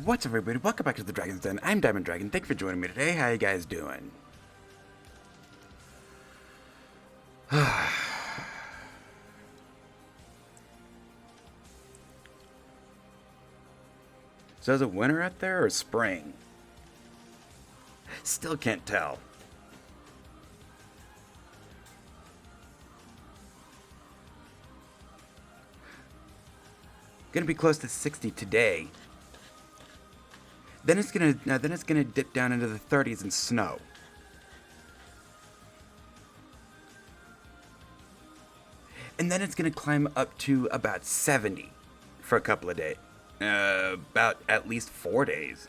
What's up, everybody? Welcome back to the Dragon's Den. I'm Diamond Dragon. Thank you for joining me today. How you guys doing? So is it winter out there or spring? Still can't tell. Gonna be close to 60 today. Then it's gonna dip down into the 30s and snow. And then it's gonna climb up to about 70 for a couple of days. About at least 4 days.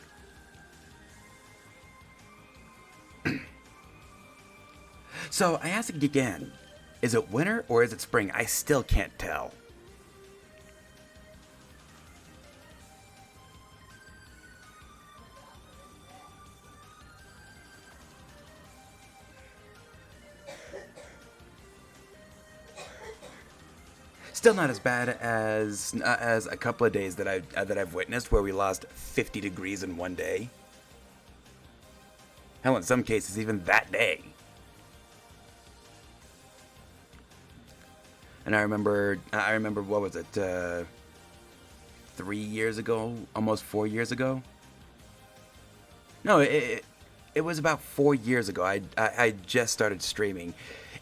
So I ask again, is it winter or is it spring? I still can't tell. Still not as bad as a couple of days that I've witnessed where we lost 50 degrees in one day. Hell, in some cases, even that day. And I remember what was it? 3 years ago, almost 4 years ago. No, it was about 4 years ago. I just started streaming.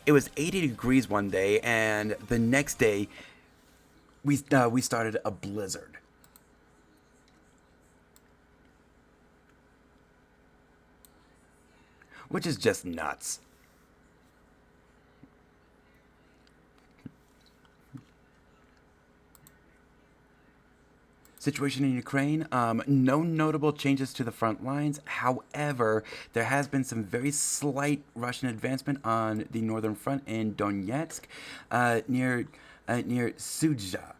It was 80 degrees one day, and the next day, we started a blizzard. Which is just nuts. Situation in Ukraine, no notable changes to the front lines. However, there has been some very slight Russian advancement on the northern front in Donetsk, near Sudzha.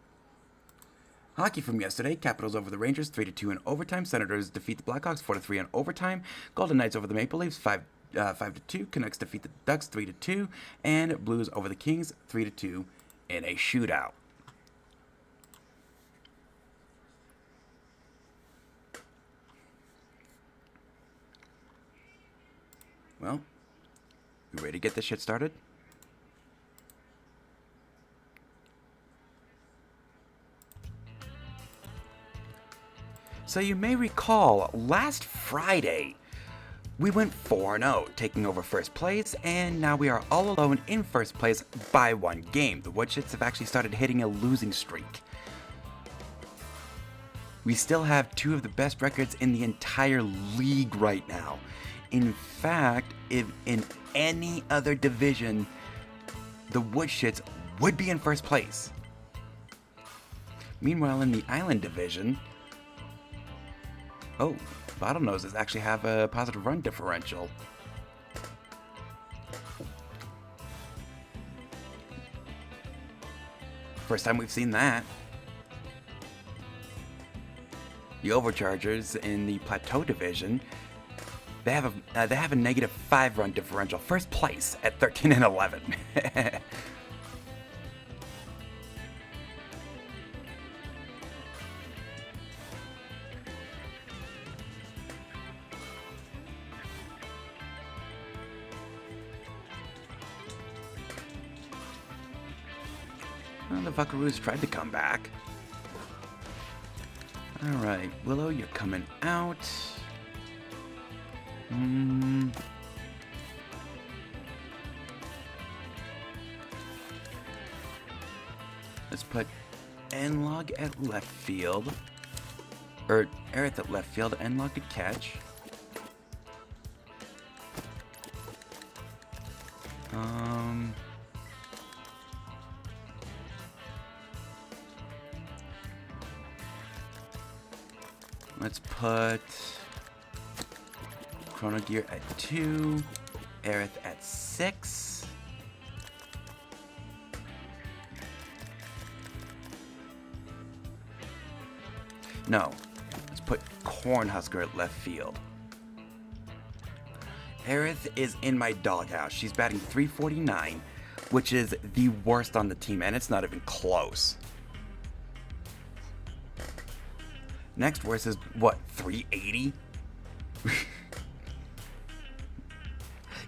Hockey from yesterday: Capitals over the Rangers 3-2 in overtime. Senators defeat the Blackhawks 4-3 in overtime. Golden Knights over the Maple Leafs 5-2. Canucks defeat the Ducks 3-2, and Blues over the Kings 3-2 in a shootout. Well, you ready to get this shit started? So you may recall, last Friday, we went 4-0, taking over first place, and now we are all alone in first place by one game. The Woodshits have actually started hitting a losing streak. We still have two of the best records in the entire league right now. In fact, if in any other division, the Woodshits would be in first place. Meanwhile, in the Island division, Bottlenoses actually have a positive run differential. First time we've seen that. The Overchargers in the Plateau division, they have a negative 5 run differential, first place at 13-11. Well, the Buckaroos tried to come back. Alright, Willow, you're coming out. Let's put N-Log at left field. Or Aerith at left field, N-Log to catch. Let's put Chrono Gear at 2, Aerith at 6. No, let's put Cornhusker at left field. Aerith is in my doghouse. She's batting .349, which is the worst on the team, and it's not even close. Next worst is what, 380?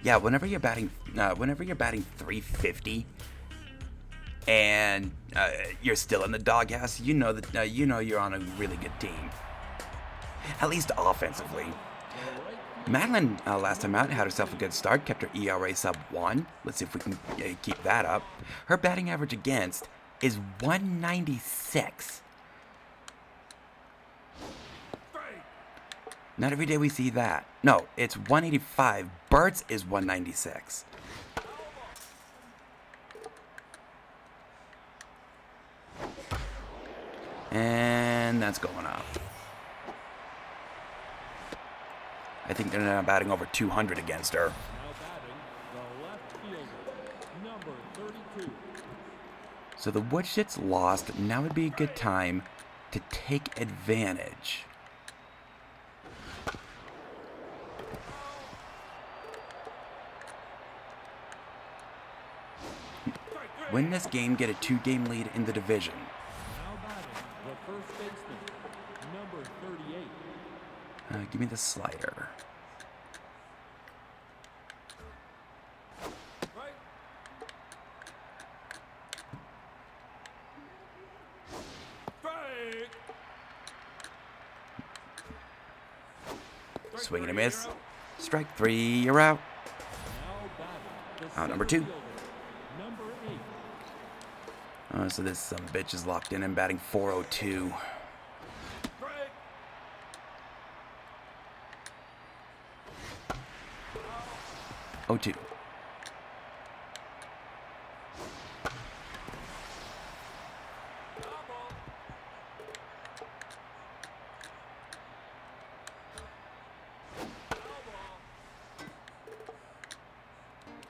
Yeah, whenever you're batting 350 and you're still in the doghouse, you know that you're on a really good team, at least offensively. Madeline, last time out, had herself a good start, kept her ERA sub 1. Let's see if we can keep that up. Her batting average against is 196. Not every day we see that. No, it's 185. Bart's is 196. And that's going up. I think they're now batting over 200 against her. So the Woodshits lost. Now would be a good time to take advantage. Win this game, get a 2-game lead in the division. Give me the slider. Swing and a miss. Strike 3, you're out. Out number 2. So this bitch is locked in and batting 402. 0-2.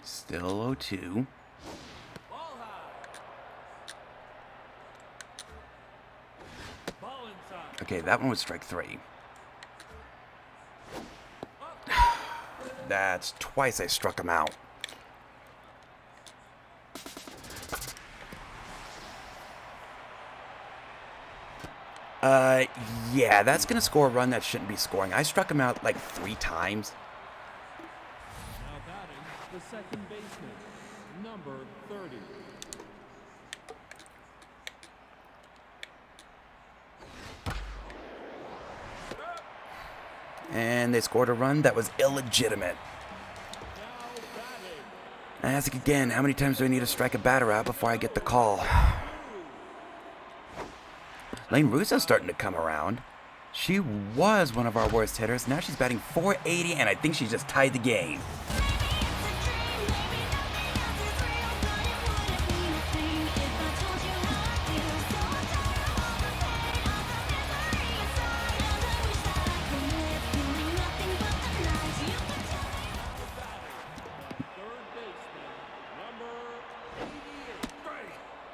Still 0-2. Okay, that one was strike 3. That's twice I struck him out. Yeah, that's gonna score a run that shouldn't be scoring. I struck him out like 3 times. Now batting, the second baseman, number 30. And they scored a run that was illegitimate. I ask again, how many times do I need to strike a batter out before I get the call? Lane Russo's starting to come around. She was one of our worst hitters. Now she's batting 480, and I think she just tied the game.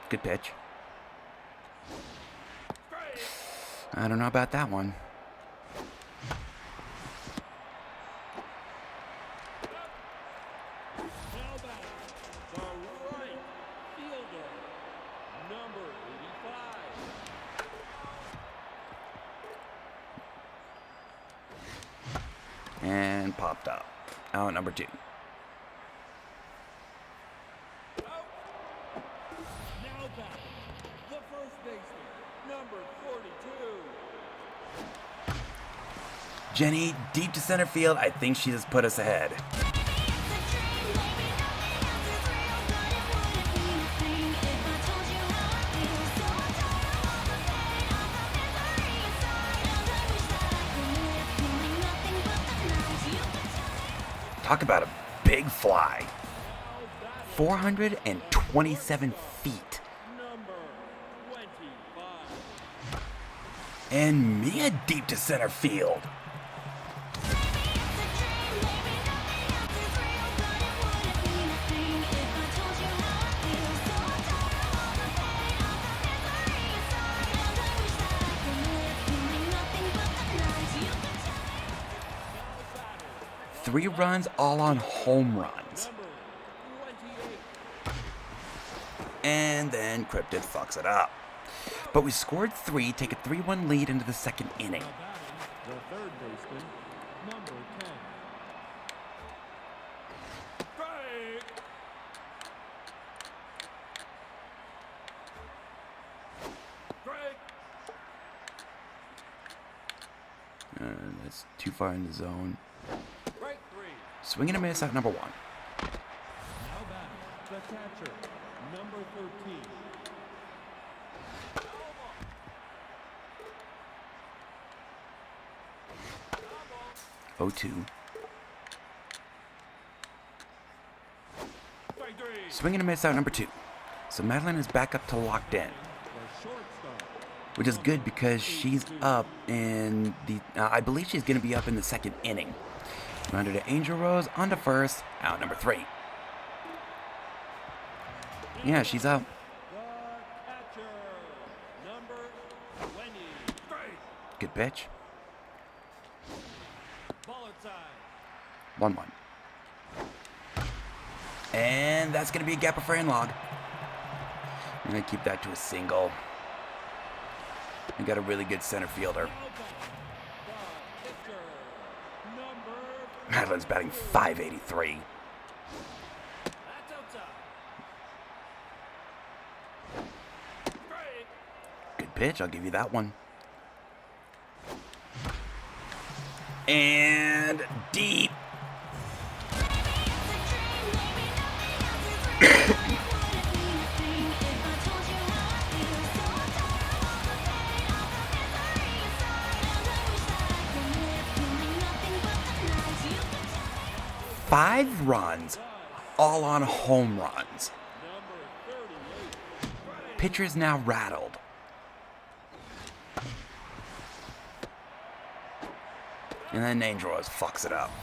Good pitch. I don't know about that one. Now batting, the right fielder, number 85. And popped up. Out number 2. Now batting, the first baseman, number 42. Jenny, deep to center field. I think she just put us ahead. Talk about a big fly. 427 feet. Number 25. And Mia deep to center field. Three runs, all on home runs. And then Cryptid fucks it up. But we scored 3, take a 3-1 lead into the second inning. Now batting, the third baseman, number 10. Strike! Strike! That's too far in the zone. Strike 3. Swing and a miss out number 1. Now batting, the catcher, number 13. 0-2. Strike 3. Swing and a miss out number 2. So Madeline is back up to locked in, The shortstop, which is good because she's up in the, I believe she's going to be up in the second inning. Under to Angel Rose, on to first, out number 3. Yeah, she's up. the catcher, number 20. Strike! Good pitch. Ball inside. 1-1. And that's going to be a gapper for Anlog. I'm going to keep that to a single. We got a really good center fielder. Now batting, the pitcher, number. Madeline's batting .583. That's outside. Strike! Good pitch, I'll give you that one. And deep. Five runs, all on home runs. Number 38. Pitcher is now rattled. And then Angel Rose fucks it up. Now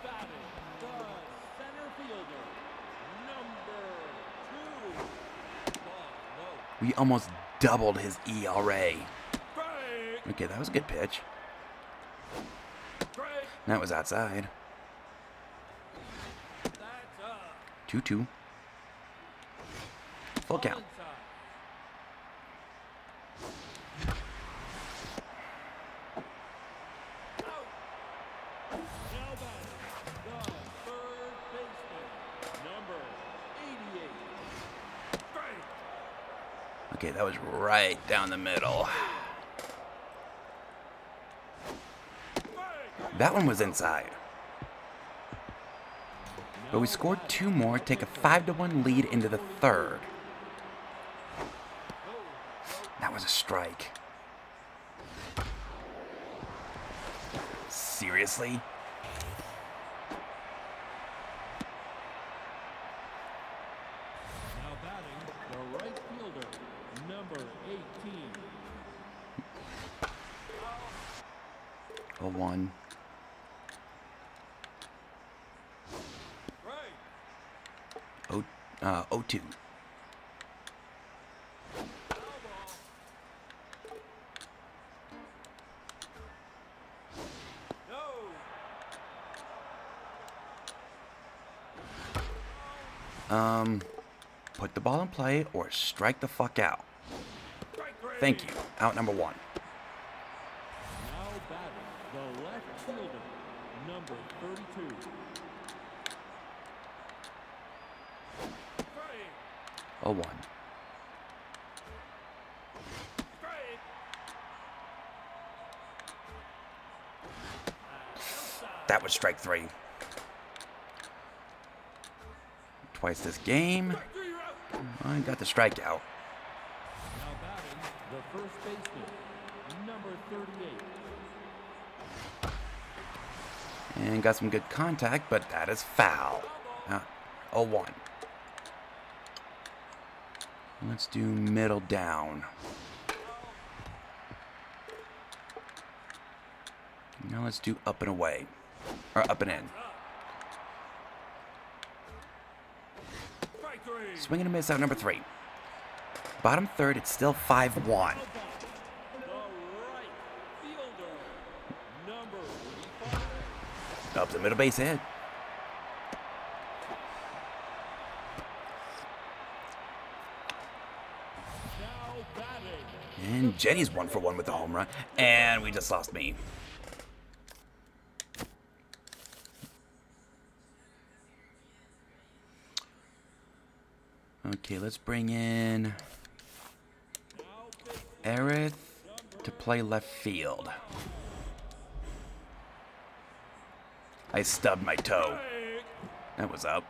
batting, the center fielder, number 2. Ball, no. We almost doubled his ERA. Strike! Okay, that was a good pitch. Strike! That was outside. That's up. 2-2. Full Ball count. inside. Out. Now batting, the third baseman, number 88. Strike! Okay, that was right down the middle. Strike! That one was inside. But we scored 2 more, take a 5-1 lead into the third. That was a strike. Seriously? Now batting, the right fielder, number 18. 0-1. Right. 0-2. No. Put the ball in play or strike the fuck out. Strike 3. Thank you. Out number 1. Now batting, the left fielder, number 32. Strike. 0-1. Strike. That was strike 3. Twice this game. Strike 3, you're out. I got the strikeout. Now batting, the first baseman, number 38. And got some good contact, but that is foul. 0-1. Let's do middle down. Now let's do up and away. Or up and in. Strike 3. Swing and a miss out number 3. Bottom third, it's still 5-1. The right fielder, number 45. Up the middle base hit. Now batting, And Jenny's 1 for 1 with the home run. And we just lost me. Okay, let's bring in Aerith to play left field. I stubbed my toe. That was up.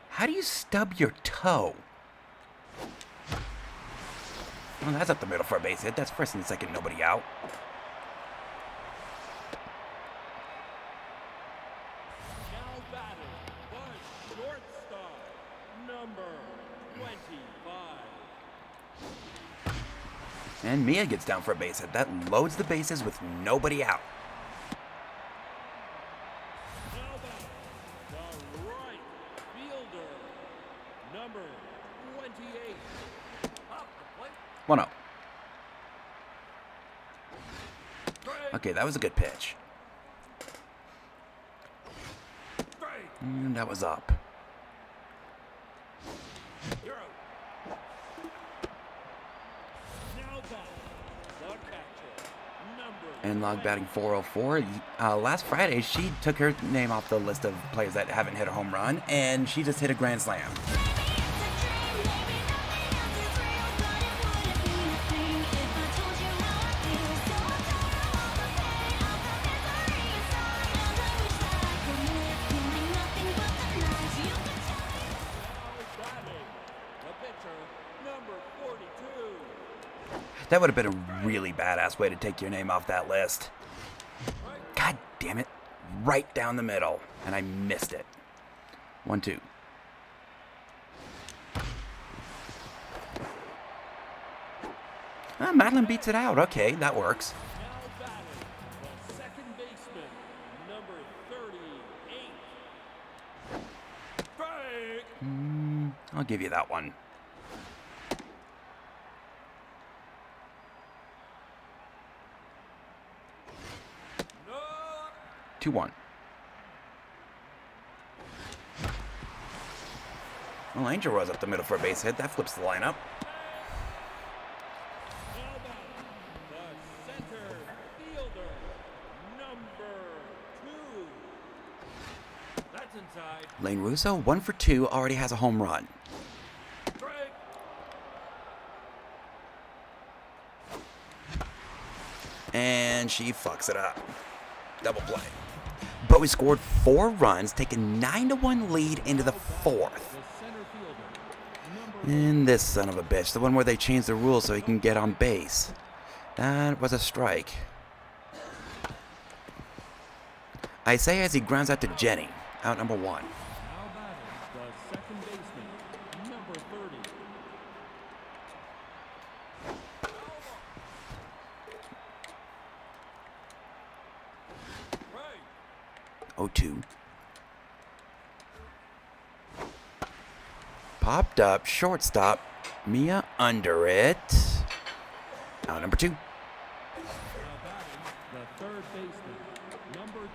How do you stub your toe? Well, that's up the middle for a base hit. That's first and second, nobody out. Now batting, but shortstop, number 25. And Mia gets down for a base hit. That loads the bases with nobody out. Now batting, the right fielder, number 28. Up the plate. 1-0. Strike, Okay, that was a good pitch. strike, And that was up. you're out. Now batting, the catcher, number And log batting 404. Last Friday, she took her name off the list of players that haven't hit a home run, and she just hit a grand slam. batting, the pitcher, number 42. That would have been a really badass way to take your name off that list. God damn it. Right down the middle. And I missed it. 1-2. Madeline beats it out. Okay, that works. Now batting, the second baseman, number 38. Strike, I'll give you that one. no, 2-1. Well, Angel Rose up the middle for a base hit. That flips the lineup. now batting, the center fielder, number 2. That's inside. Lane Russo, 1 for 2, already has a home run. Strike, And she fucks it up. Double play. But we scored 4 runs, taking 9-1 lead into the 4th. the center fielder, number And this son of a bitch, the one where they changed the rules so he can get on base. That was a strike. I say as he grounds out to Jenny, out number 1. now batting, the second baseman, number 30. Right, 0-2. Popped up, shortstop. Mia under it. Out number 2. now batting, the third baseman, number 10.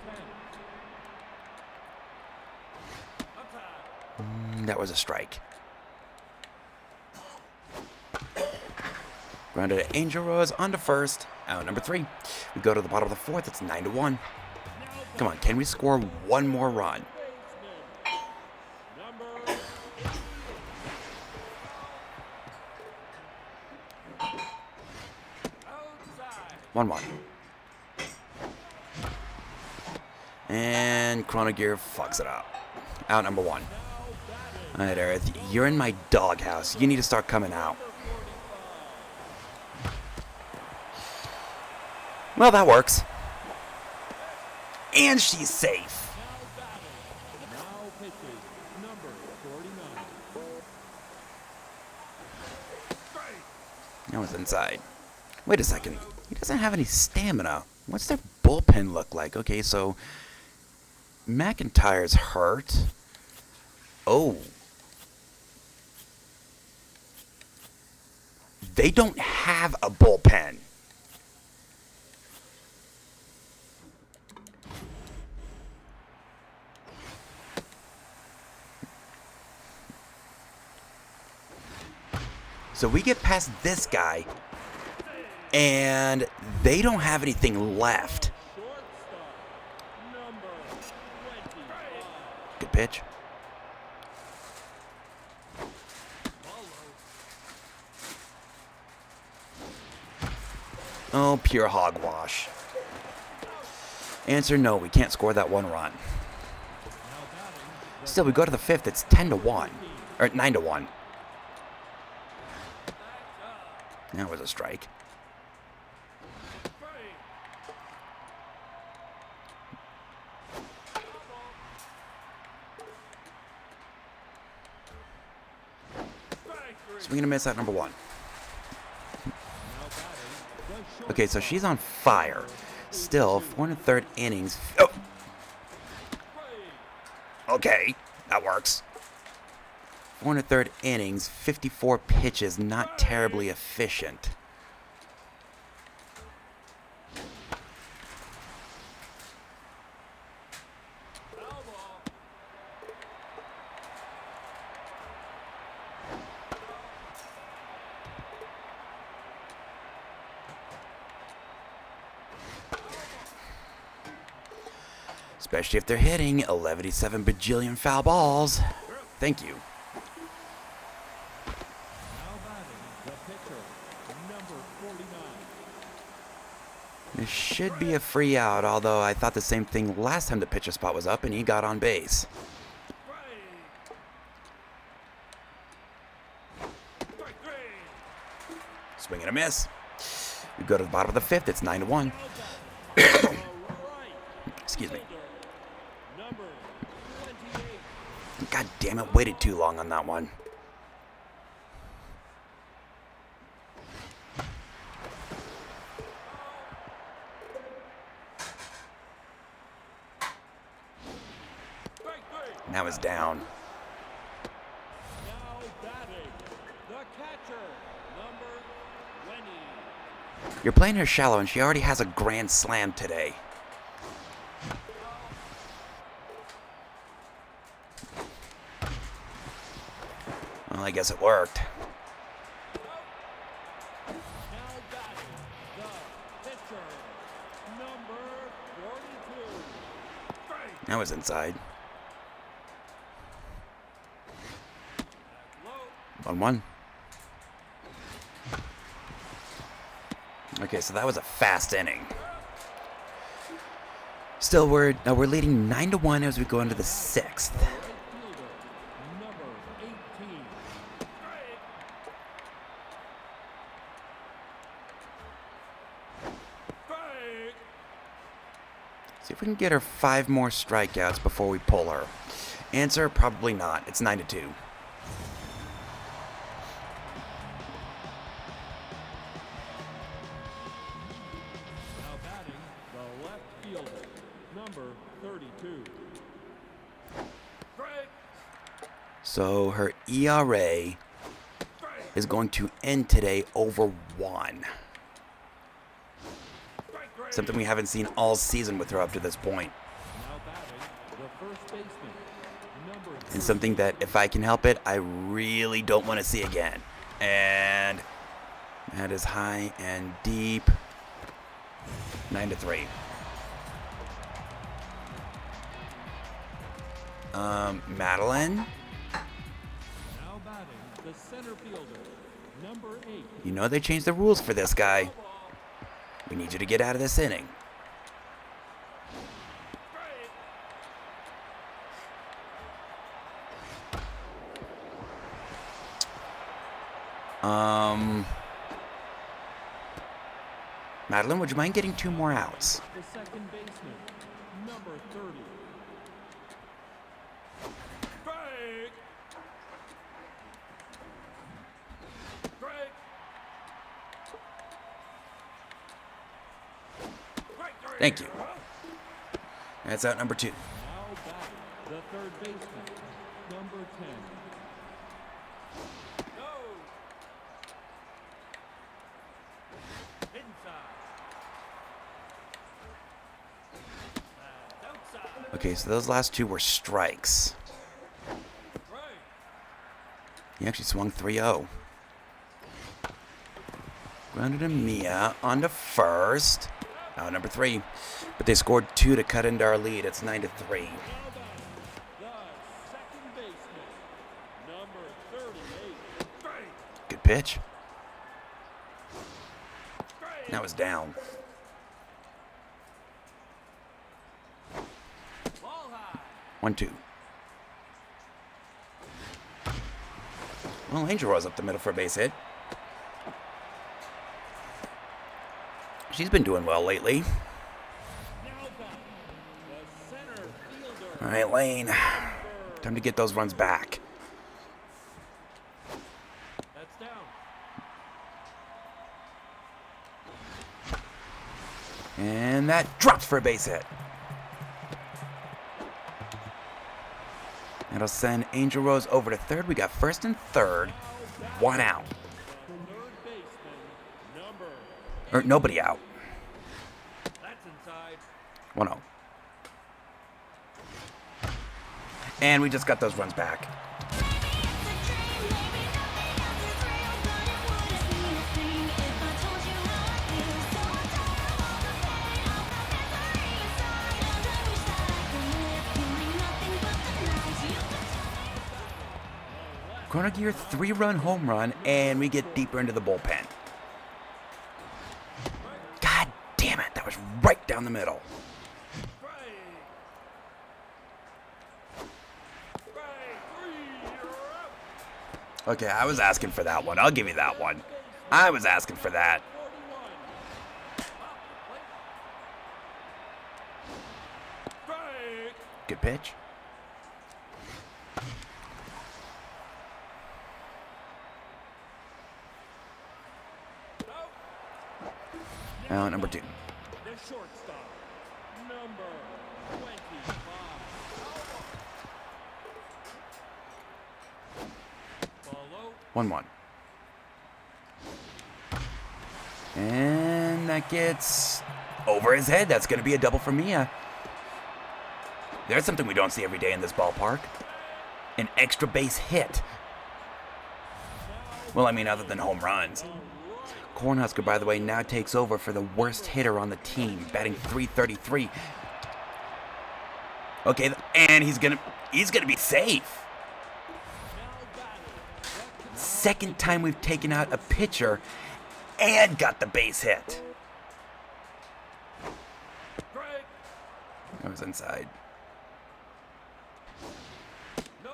Outside. That was a strike. Grounded to Angel Rose on to first. Out number 3. We go to the bottom of the 4th. It's 9-1. Come on, can we score one more run? Number 1-1. And Chrono Gear fucks it up. Out number 1. Alright, Aerith, you're in my doghouse. You need to start coming out. Well, that works. And she's safe. now pitches, number 49. That was inside. Wait a second. He doesn't have any stamina. What's their bullpen look like? Okay, so McIntyre's hurt. Oh. They don't have a bullpen. So we get past this guy, and they don't have anything left. Shortstop, number 25. Good pitch. Oh, pure hogwash. Answer, no, we can't score that one run. Still, we go to the fifth, it's 10-1. Or 9-1. That was a strike. Swing and a miss at number 1. Okay, so she's on fire. Still, 4 1/3 innings. Oh. Okay, that works. 4 1/3 innings, 54 pitches, not terribly efficient. Especially if they're hitting 11-7 bajillion foul balls. Thank you. Now batting the pitcher, number 49. This should be a free out, although I thought the same thing last time the pitcher spot was up and he got on base. Swing and a miss. We go to the bottom of the fifth, it's 9-1. Excuse me. Number 28. God damn it, waited too long on that one. Now it's down. Now batting the catcher, number 20. You're playing her shallow and she already has a grand slam today. Well, I guess it worked. Now batting the pitcher, number 42. That was inside. Low. 1-1. Okay, so that was a fast inning. Still, we're leading 9-1 as we go into the sixth. Right fielder, number 18. See if we can get her 5 more strikeouts before we pull her. Answer, probably not. It's 9-2. Now batting the left fielder, number 32. So her ERA is going to end today over 1. Something we haven't seen all season with her up to this point. Now batting the first baseman, number And something that, if I can help it, I really don't want to see again. And that is high and deep. 9-3. Madeline, Now batting the center fielder, number 8. you know they changed the rules for this guy. We need you to get out of this inning. Madeline, would you mind getting 2 more outs? The second baseman, number 30. Thank you. That's out number 2. Now batting the third baseman, number 10. Okay, so those last 2 were strikes. He actually swung 3-0. Grounded to Mia on to first. Out number 3. But they scored 2 to cut into our lead. It's 9-3. Now batting, the second baseman, number 38. Good pitch. Now it's down. Ball high. 1-2. Well, Angel Rose up the middle for a base hit. She's been doing well lately. Now batting, the center fielder. All right, Lane. Time to get those runs back. That's down. And that drops for a base hit. That'll send Angel Rose over to third. We got first and third. 1 out. Third baseman, number. Or nobody out. That's inside. 1-0. And we just got those runs back. Chrono Gear 3-run home run, and we get deeper into the bullpen. God damn it, that was right down the middle. Okay, I was asking for that one. I'll give you that one. I was asking for that. Good pitch. Now, number 2. The shortstop, number 25. 1-1. And that gets over his head. That's going to be a double for Mia. There's something we don't see every day in this ballpark. An extra base hit. Well, I mean, other than home runs. Cornhusker, by the way, now takes over for the worst hitter on the team, batting .333. Okay, and he's gonna be safe. Second time we've taken out a pitcher and got the base hit. That was inside. No,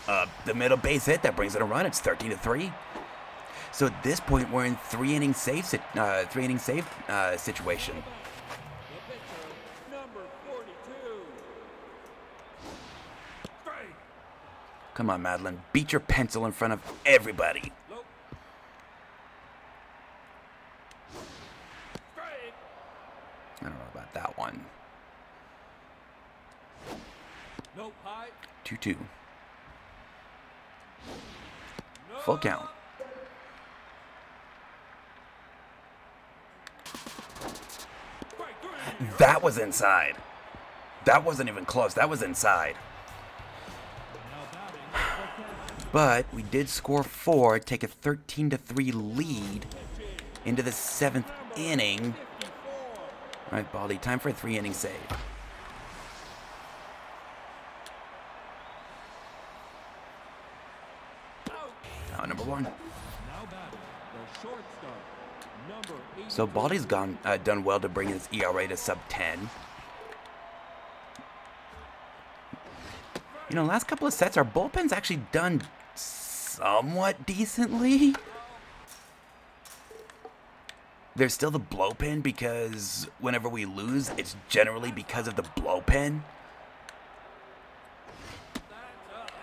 outside. The middle base hit, that brings it a run. It's 13-3. So at this point, we're in 3-inning save situation. The pitcher, number 42. Strike. Come on, Madeline, beat your pencil in front of everybody. Nope. Strike. I don't know about that one. Nope. High. 2-2. No. Full count. Strike three. That was inside. That wasn't even close. That was inside. But we did score 4, take a 13-3 lead into the 7th inning. All right, Baldy, time for a 3-inning save. Now, number 1. Now batting, the shortstop, number 8. So Baldy's done well to bring his ERA to sub-10. You know, last couple of sets, our bullpen's actually done somewhat decently. There's still the blowpen because whenever we lose, it's generally because of the blowpen.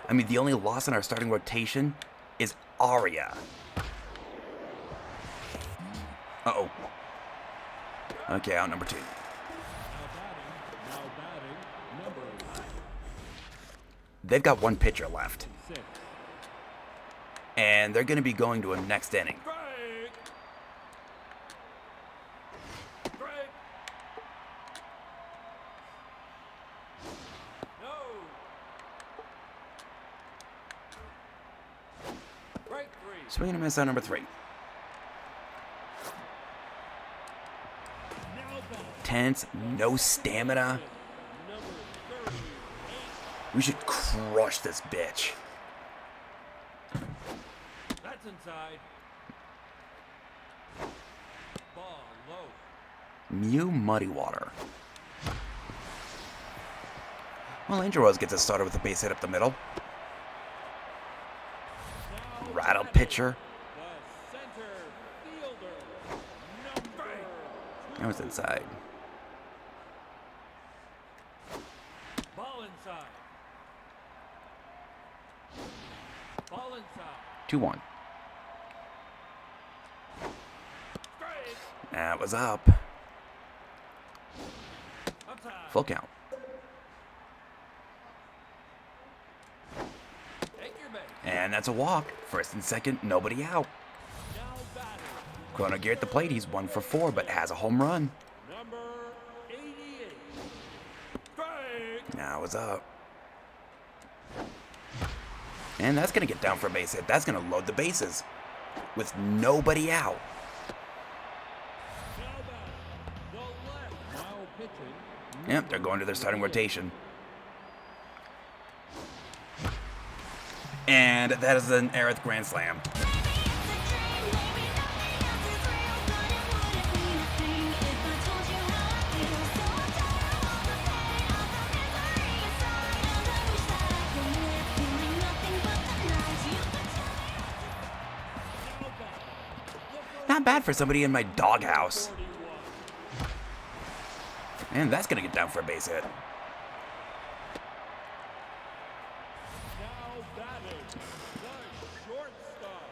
I mean, the only loss in our starting rotation is Aria. Uh-oh. Okay, out number 2. Now batting, number They've got one pitcher left, 6. and they're going to be going to a next inning. Strike. Strike. No. Swing and a miss on number 3. Tense, no stamina. We should crush this bitch. That's inside. Ball low. Mew Muddy Water. Well, Angel Rose gets us started with a base hit up the middle. Rattle pitcher. The center fielder. Number That was inside. ball inside. Ball inside. 2-1. Strike. That was up. Outside. Full count. Take your base. And that's a walk. First and second, nobody out. Now batting. Chrono Gear at the plate. He's 1 for 4, but has a home run. Number 88. Strike. Now it's up. And that's going to get down for a base hit. That's going to load the bases with nobody out. Now batting. The left. Now pitching. Yep, they're going to their starting rotation. And that is an Aerith Grand Slam. Not bad for somebody in my doghouse. And that's going to get down for a base hit. Now batting. The shortstop.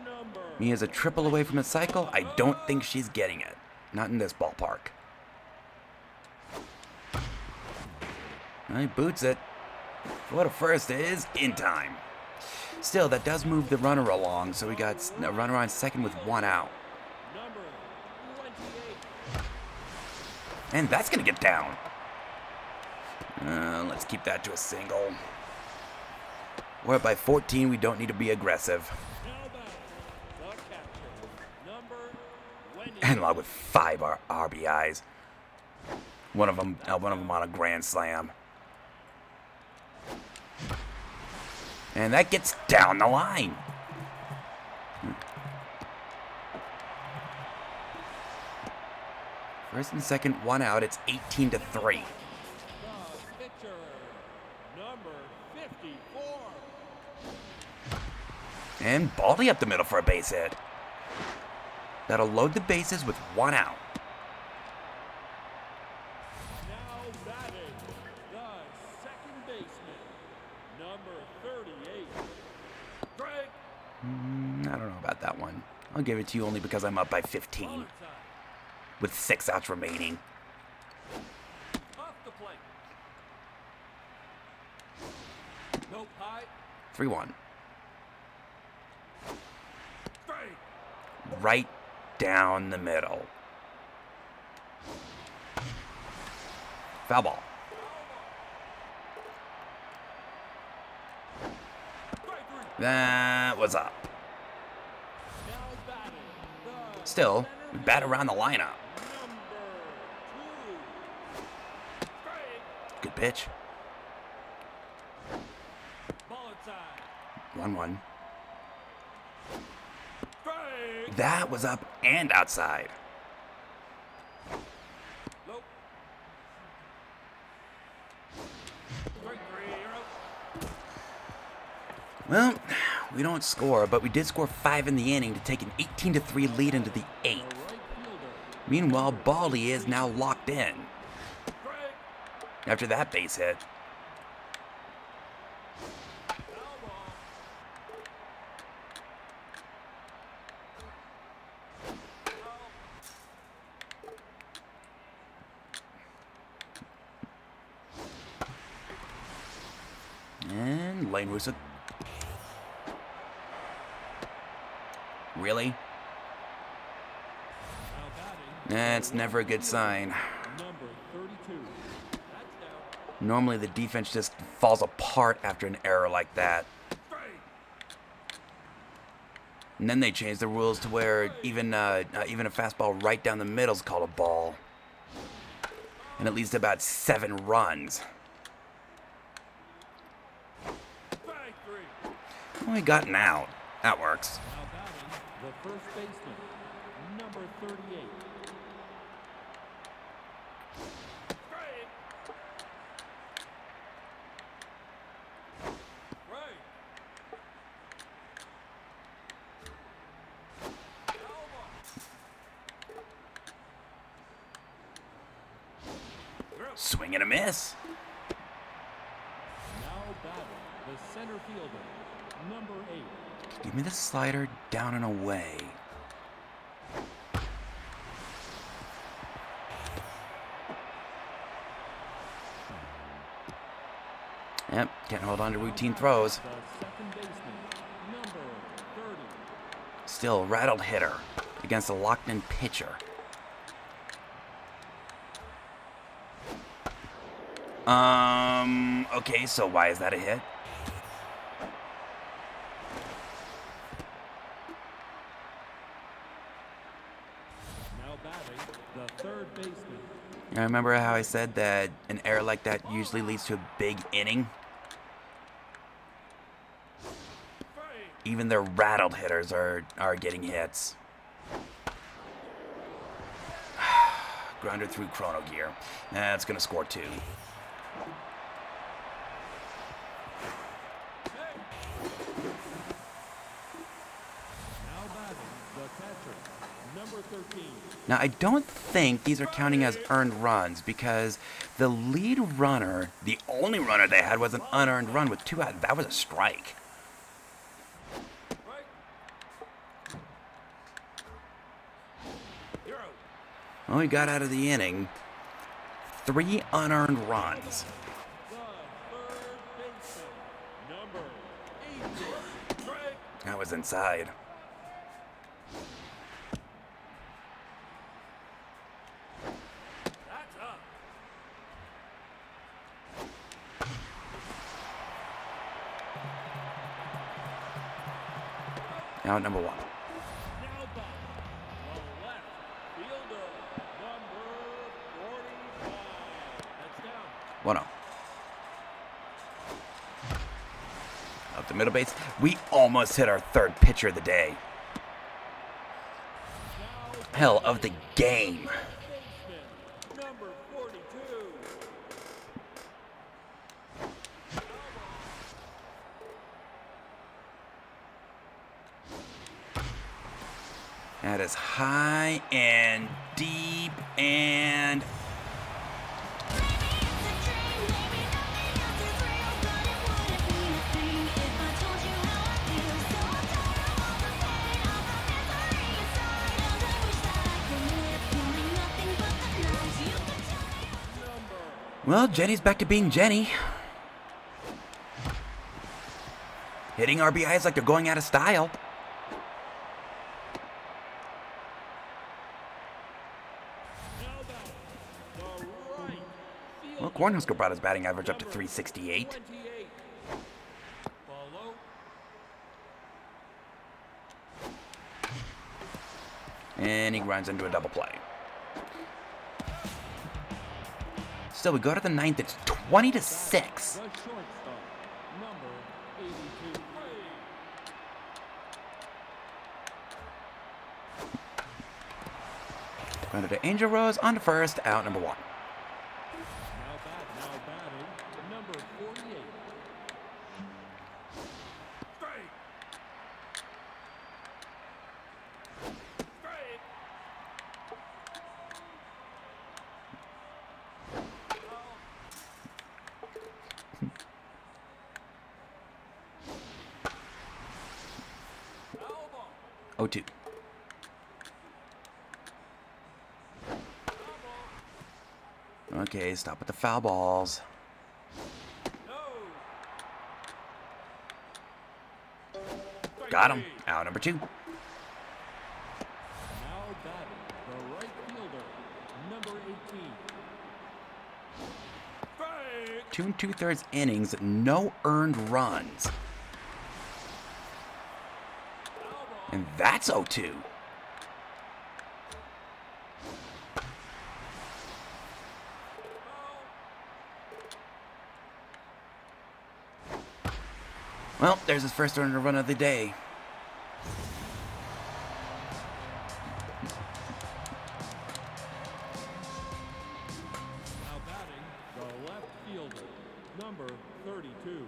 Number. Mia's a triple away from a cycle. I don't think she's getting it. Not in this ballpark. Well, he boots it. What a first is in time. Still, that does move the runner along, so we got a runner on second with 1 out. Number 28. And that's going to get down. Let's keep that to a single. We're up by 14. We don't need to be aggressive. Now batting. The catcher. Number 20. And log with 5 RBIs. One of them on a grand slam. And that gets down the line. First and second, 1 out. It's 18-3. The pitcher. Number 54. And Baldy up the middle for a base hit. That'll load the bases with 1 out. Now batting. The second baseman. Number 38. Strike. I don't know about that one. I'll give it to you only because I'm up by 15 Outside. with 6 outs remaining. Off the plate. Nope. High. 3-1. Strike. Right down the middle. Foul ball. Strike 3. That was up. Now batting. The Still, we bat around the lineup. number 2. Strike. Good pitch. Ball inside. 1-1. Strike. That was up and outside. Nope. Strike 3. You're out. Well, we don't score, but we did score 5 in the inning to take an 18-3 lead into the 8th. The right fielder. Meanwhile, Baldy is now locked in Strike. after that base hit. Foul ball. And Lane Russo. Really? Now batting. That's never a good sign. Number 32. That's down. Normally the defense just falls apart after an error like that. Strike. And then they changed the rules to where even a fastball right down the middle is called a ball. And at least about 7 runs. Strike three. Only gotten out. That works. Now batting, the first baseman, number 38. Strike. Right. Swing and a miss. Now batting, the center fielder, number 8. Give me the slider down and away. Yep, can't hold on to routine throws. The second baseman, number 30. Still a rattled hitter against a locked-in pitcher. Okay, so why is that a hit? Now batting, the third baseman, I remember how I said that an error like that usually leads to a big inning? strike. Even their rattled hitters are getting hits. Grounded through Chrono Gear. That's gonna score 2. Now batting, the catcher, number 13. Now, I don't think these are counting as earned runs because the lead runner, the only runner they had, was an unearned run with 2 out. That was a strike. Right. You're out. Well, we got out of the inning 3 unearned runs. The third baseman, number 18. Strike. That was inside. That's up. Out number 1. Now batting, the left fielder, number 45. That's down. 1-0. Up the middle base. We almost hit our 3rd pitcher of the day. Hell, of the game. Baseman, number 42. That is high and deep and... Well, Jenny's back to being Jenny. Hitting RBIs like they're going out of style. Now batting, the right Well, fielder, Cornhusker brought his batting average up to 368. 28. Follow. And he grinds into a double play. Still, we go to the 9th. It's 20-6. The shortstop, number 82. Grounded to Angel Rose on to first, out number 1. Now batting, number 48. Strike. Strike. Elbow. 0-2. Okay, stop with the foul balls. No. Got him. Out number 2. Now batting, the right fielder, number 18. Strike. 2 2/3 innings, no earned runs. Elbow. And that's 0-2. Well, there's his first earned run of the day. Now batting, the left fielder, number 32.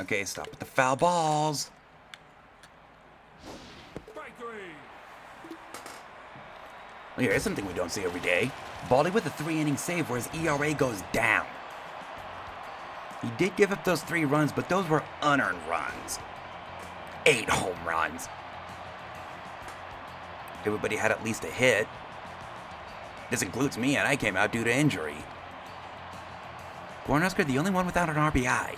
Okay, stop with the foul balls. Strike 3. Well, here's something we don't see every day. Baldy with a 3-inning save where his ERA goes down. He did give up those 3 runs, but those were unearned runs. 8 home runs. Everybody had at least a hit. This includes me, and I came out due to injury. Cornhusker, the only one without an RBI.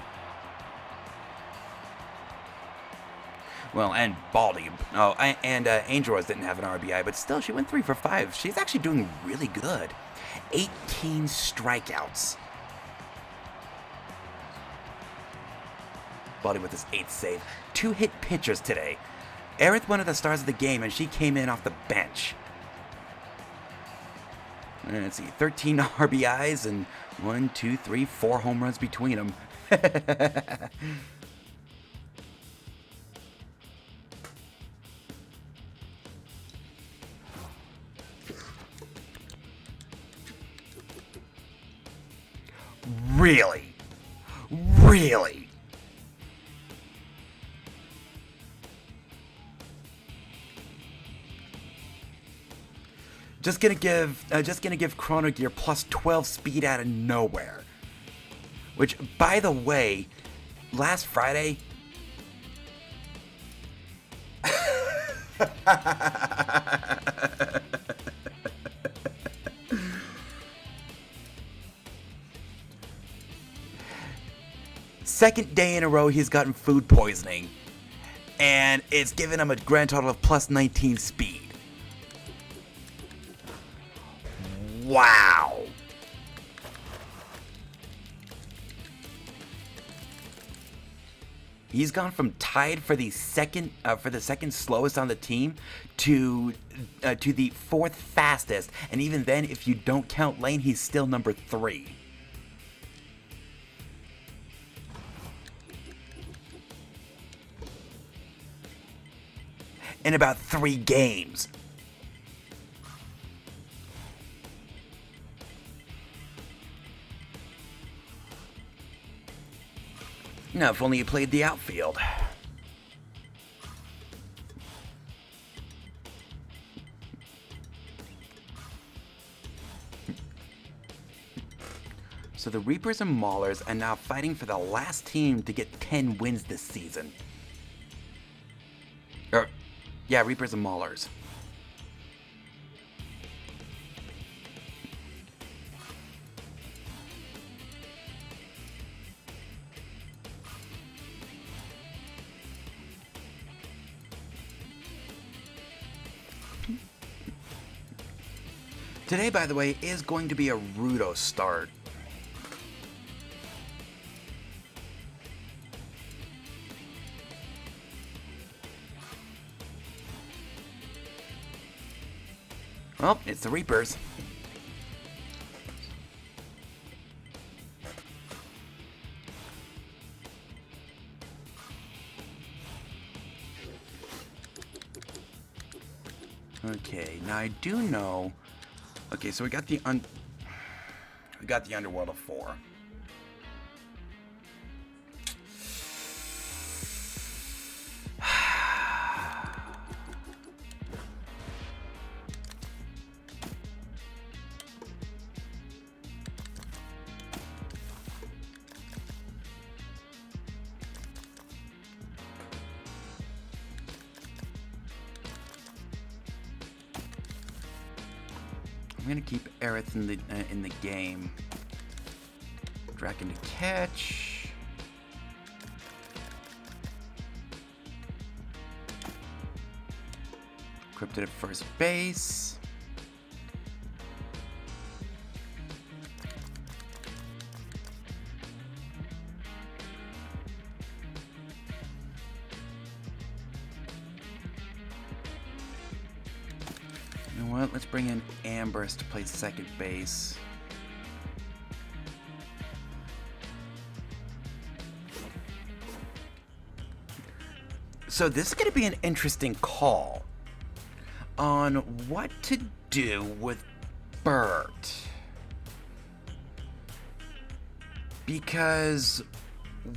Well, and Baldy. Oh, and Angel Rose didn't have an RBI, but still, she went 3 for 5. She's actually doing really good. 18 strikeouts. Baldy with his 8th save. 2 hit pitchers today. Aerith, one of the stars of the game, and she came in off the bench. And let's see, 13 RBIs and 1, 2, 3, 4 home runs between them. Really? Really? Just gonna give Chrono Gear plus 12 speed out of nowhere. Which, by the way, last Friday. Second day in a row he's gotten food poisoning. And it's given him a grand total of plus 19 speed. Wow. He's gone from tied for the second slowest on the team to the 4th fastest, and even then, if you don't count Lane, he's still number 3. In about 3 games. Now, if only you played the outfield. So the Reapers and Maulers are now fighting for the last team to get 10 wins this season. Yeah, Reapers and Maulers. Today, by the way, is going to be a Rudo start. Well, it's the Reapers. Okay, now I do know. Okay, so we got the Underworld of 4. I'm gonna keep Aerith in the game. Draken to catch. Cryptid at first base. You know what? Let's bring in Ambrose to play second base. So this is going to be an interesting call on what to do with Bert. Because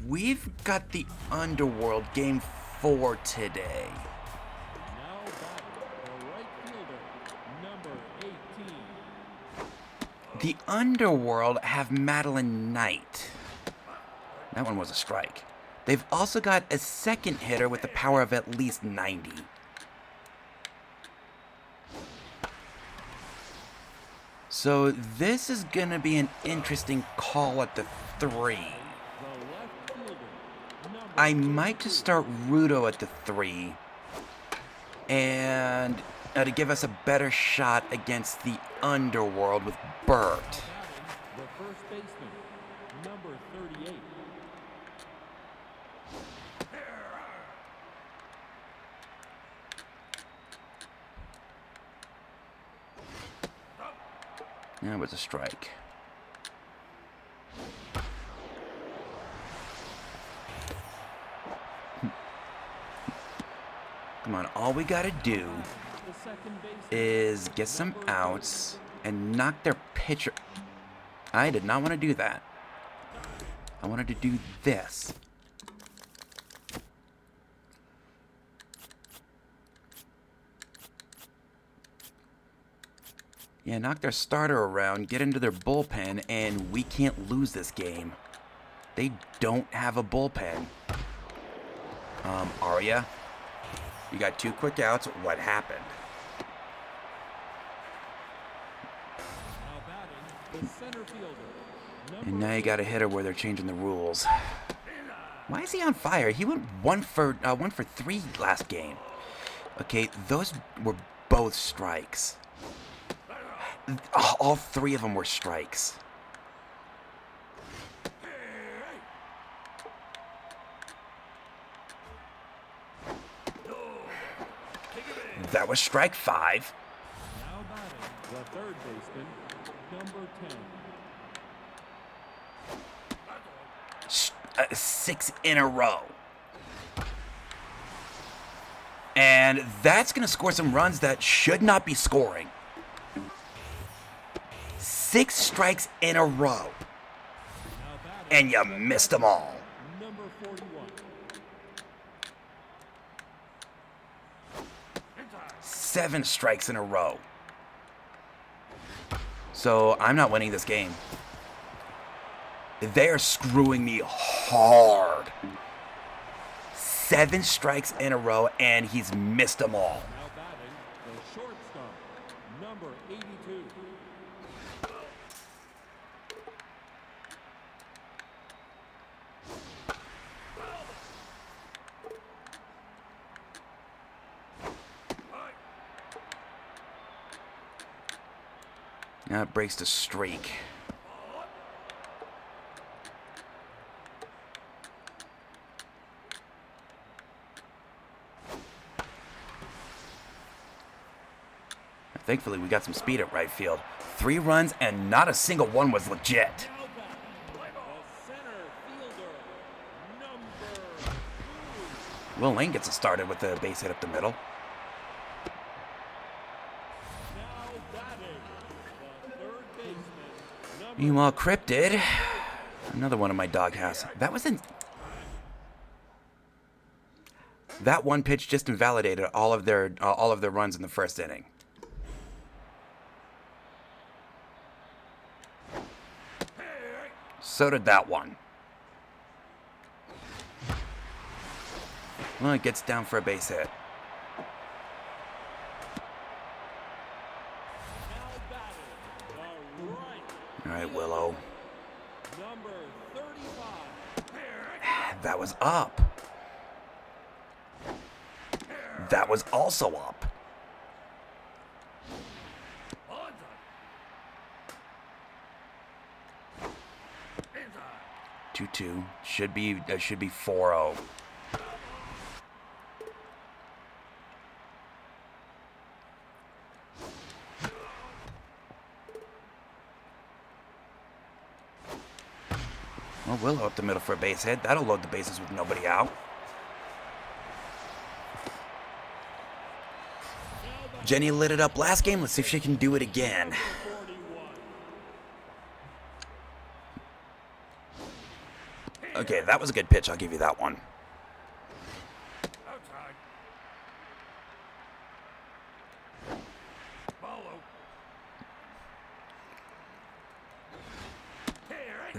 we've got the Underworld Game 4 today. Now batting, the right fielder, number 18. The Underworld have Madeline Knight. That one was a strike. They've also got a second hitter with a power of at least 90. So this is going to be an interesting call at the 3. The left fielder, number I might just start Rudo at the 3. And to give us a better shot against the Underworld with Bert. batting, the first baseman, number 38. That was a strike. Come on, all we gotta do The second baseman, is get some outs and knock their pitcher. I did not want to do that. I wanted to do this. Yeah, knock their starter around, get into their bullpen, and we can't lose this game. They don't have a bullpen. Arya, you got 2 quick outs. What happened? now batting, the center fielder, number And now you got a hitter where they're changing the rules. Why is he on fire? He went 1 for 3 last game. Okay, those were both strikes. All 3 of them were strikes. That was strike 5. now batting, the third baseman, number 10. 6 in a row. And that's going to score some runs that should not be scoring. 6 strikes in a row. Now batting, And you missed them all. number 41. 7 strikes in a row. So I'm not winning this game. They are screwing me hard. 7 strikes in a row, and he's missed them all. Now batting, the shortstop, number 82. Now it breaks the streak. Thankfully, we got some speed at right field. 3 runs, and not a single one was legit. Now batting, the center fielder, number 2. Will Lane gets it started with the base hit up the middle. Now batting, the third baseman, number Meanwhile, Cryptid, another one of my doghouse. That was in. That one pitch just invalidated all of their runs in the first inning. So did that one. Well, it gets down for a base hit. now batting, the right, All right, Willow. number 35. That was up. That was also up. 2-2. Should be 4-0. Well, Willow up the middle for a base hit. That'll load the bases with nobody out. Jenny lit it up last game. Let's see if she can do it again. Okay, that was a good pitch. I'll give you that one.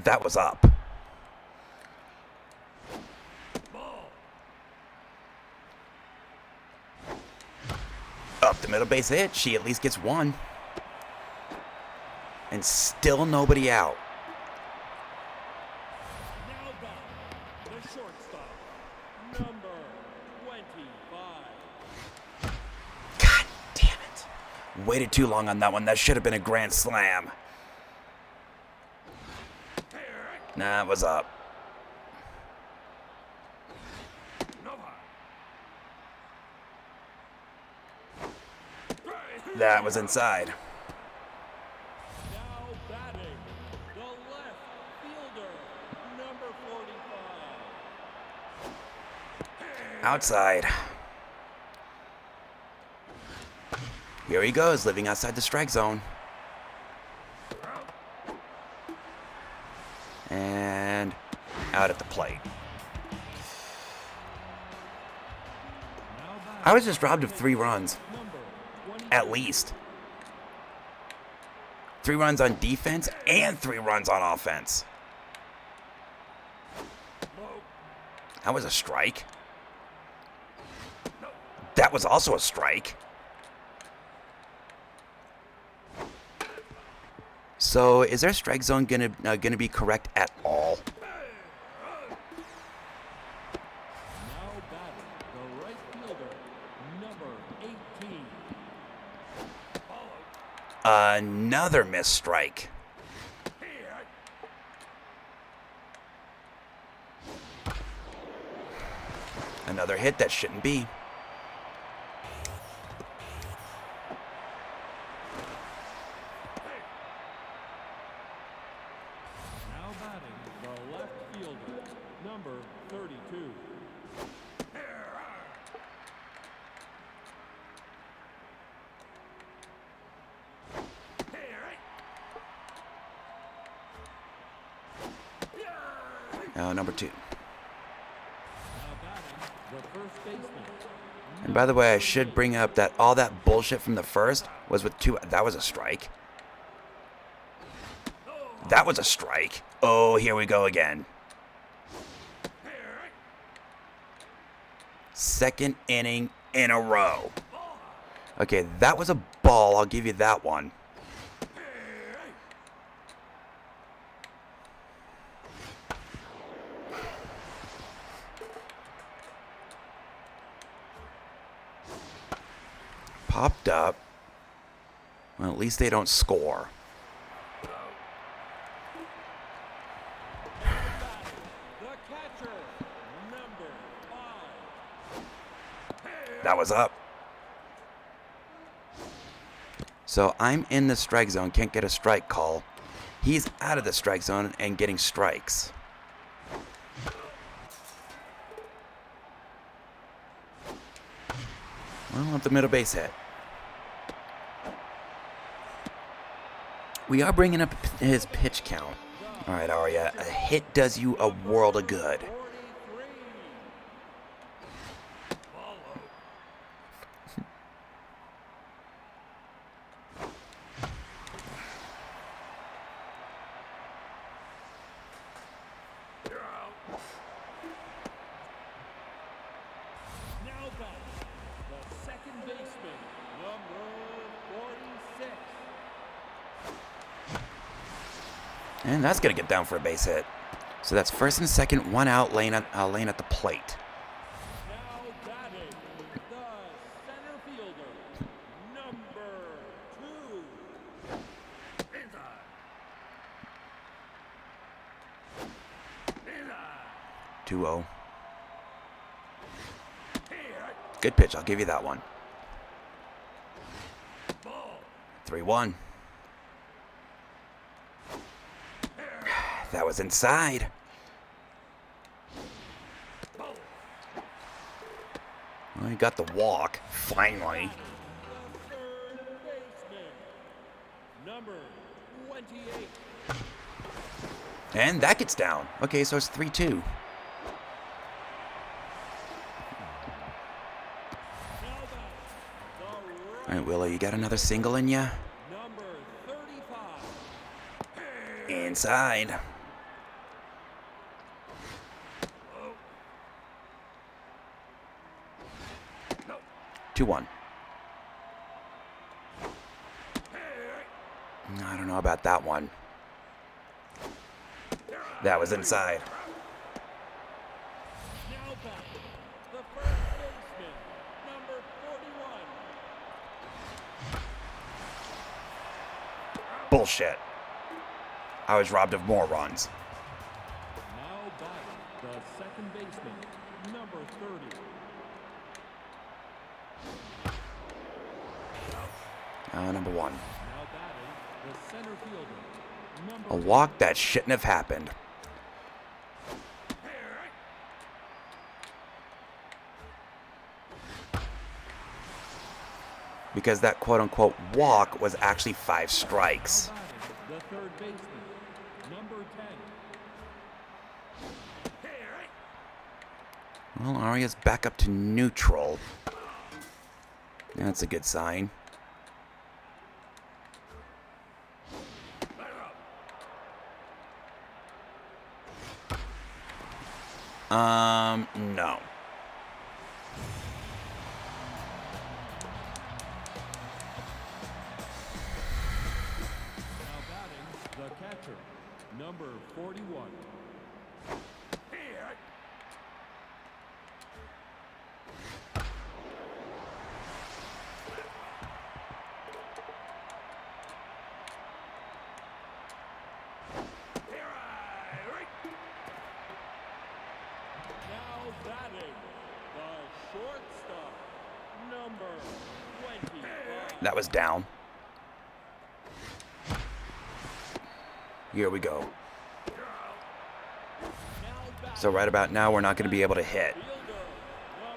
That was up. Up the middle base hit. She at least gets one. And still nobody out. Now back, the shortstop, number 25. God damn it. Waited too long on that one. That should have been a grand slam. Nah, it was up. That was inside. Now batting, the left fielder, number 45. Outside. Here he goes, living outside the strike zone. And out at the plate. I was just robbed of 3 runs. At least. 3 runs on defense and 3 runs on offense. That was a strike. That was also a strike. So, is their strike zone gonna be correct at all? Now batting, the right fielder, number 18. Another missed strike. Another hit that shouldn't be. Now batting, the left fielder, number 32. Number 2. Now batting, the first baseman, And by the way, I should bring up that all that bullshit from the first was with 2. That was a strike. That was a strike. Oh, here we go again. Second inning in a row. Okay, that was a ball. I'll give you that one. Popped up. Well, at least they don't score. the catcher, number 5. That was up. So I'm in the strike zone, can't get a strike call. He's out of the strike zone and getting strikes. Well, up the middle base hit. We are bringing up his pitch count. All right, Arya, a hit does you a world of good. 43. Now batting, the second baseman, number 46. And that's going to get down for a base hit. So that's first and second, 1 out, laying at the plate. Now batting, the center fielder, number 2. Inside. 2-0. Good pitch. I'll give you that one. 3-1. That was inside. Well, he got the walk, finally. Third baseman, number 28. And that gets down. Okay, so it's 3-2. Now back, the All right, Willow, you got another single in ya? number 35. Inside. 2-1. I don't know about that one. That was inside. Now back, the first baseman, number 41. Bullshit. I was robbed of more runs. Now back, the second baseman, number 30. Number 1. Now batting, the center fielder, number A walk that shouldn't have happened. Because that quote-unquote walk was actually 5 strikes. Now batting, the third baseman, number 10. Well, Aria's back up to neutral. That's a good sign. No. Now batting, the catcher, number 41. Now batting, the shortstop, number 25. That was down. Here we go. Now batting, So right about now, we're not going to be able to hit. fielder, number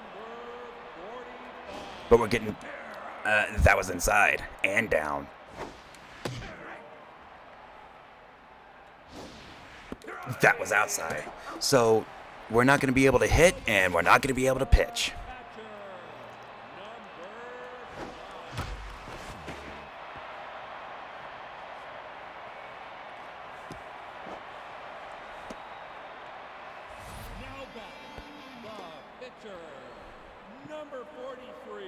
45. But we're getting... that was inside and down. That was outside. So we're not going to be able to hit, and we're not going to be able to pitch. Catcher, number 5. Now back, the pitcher, number 43.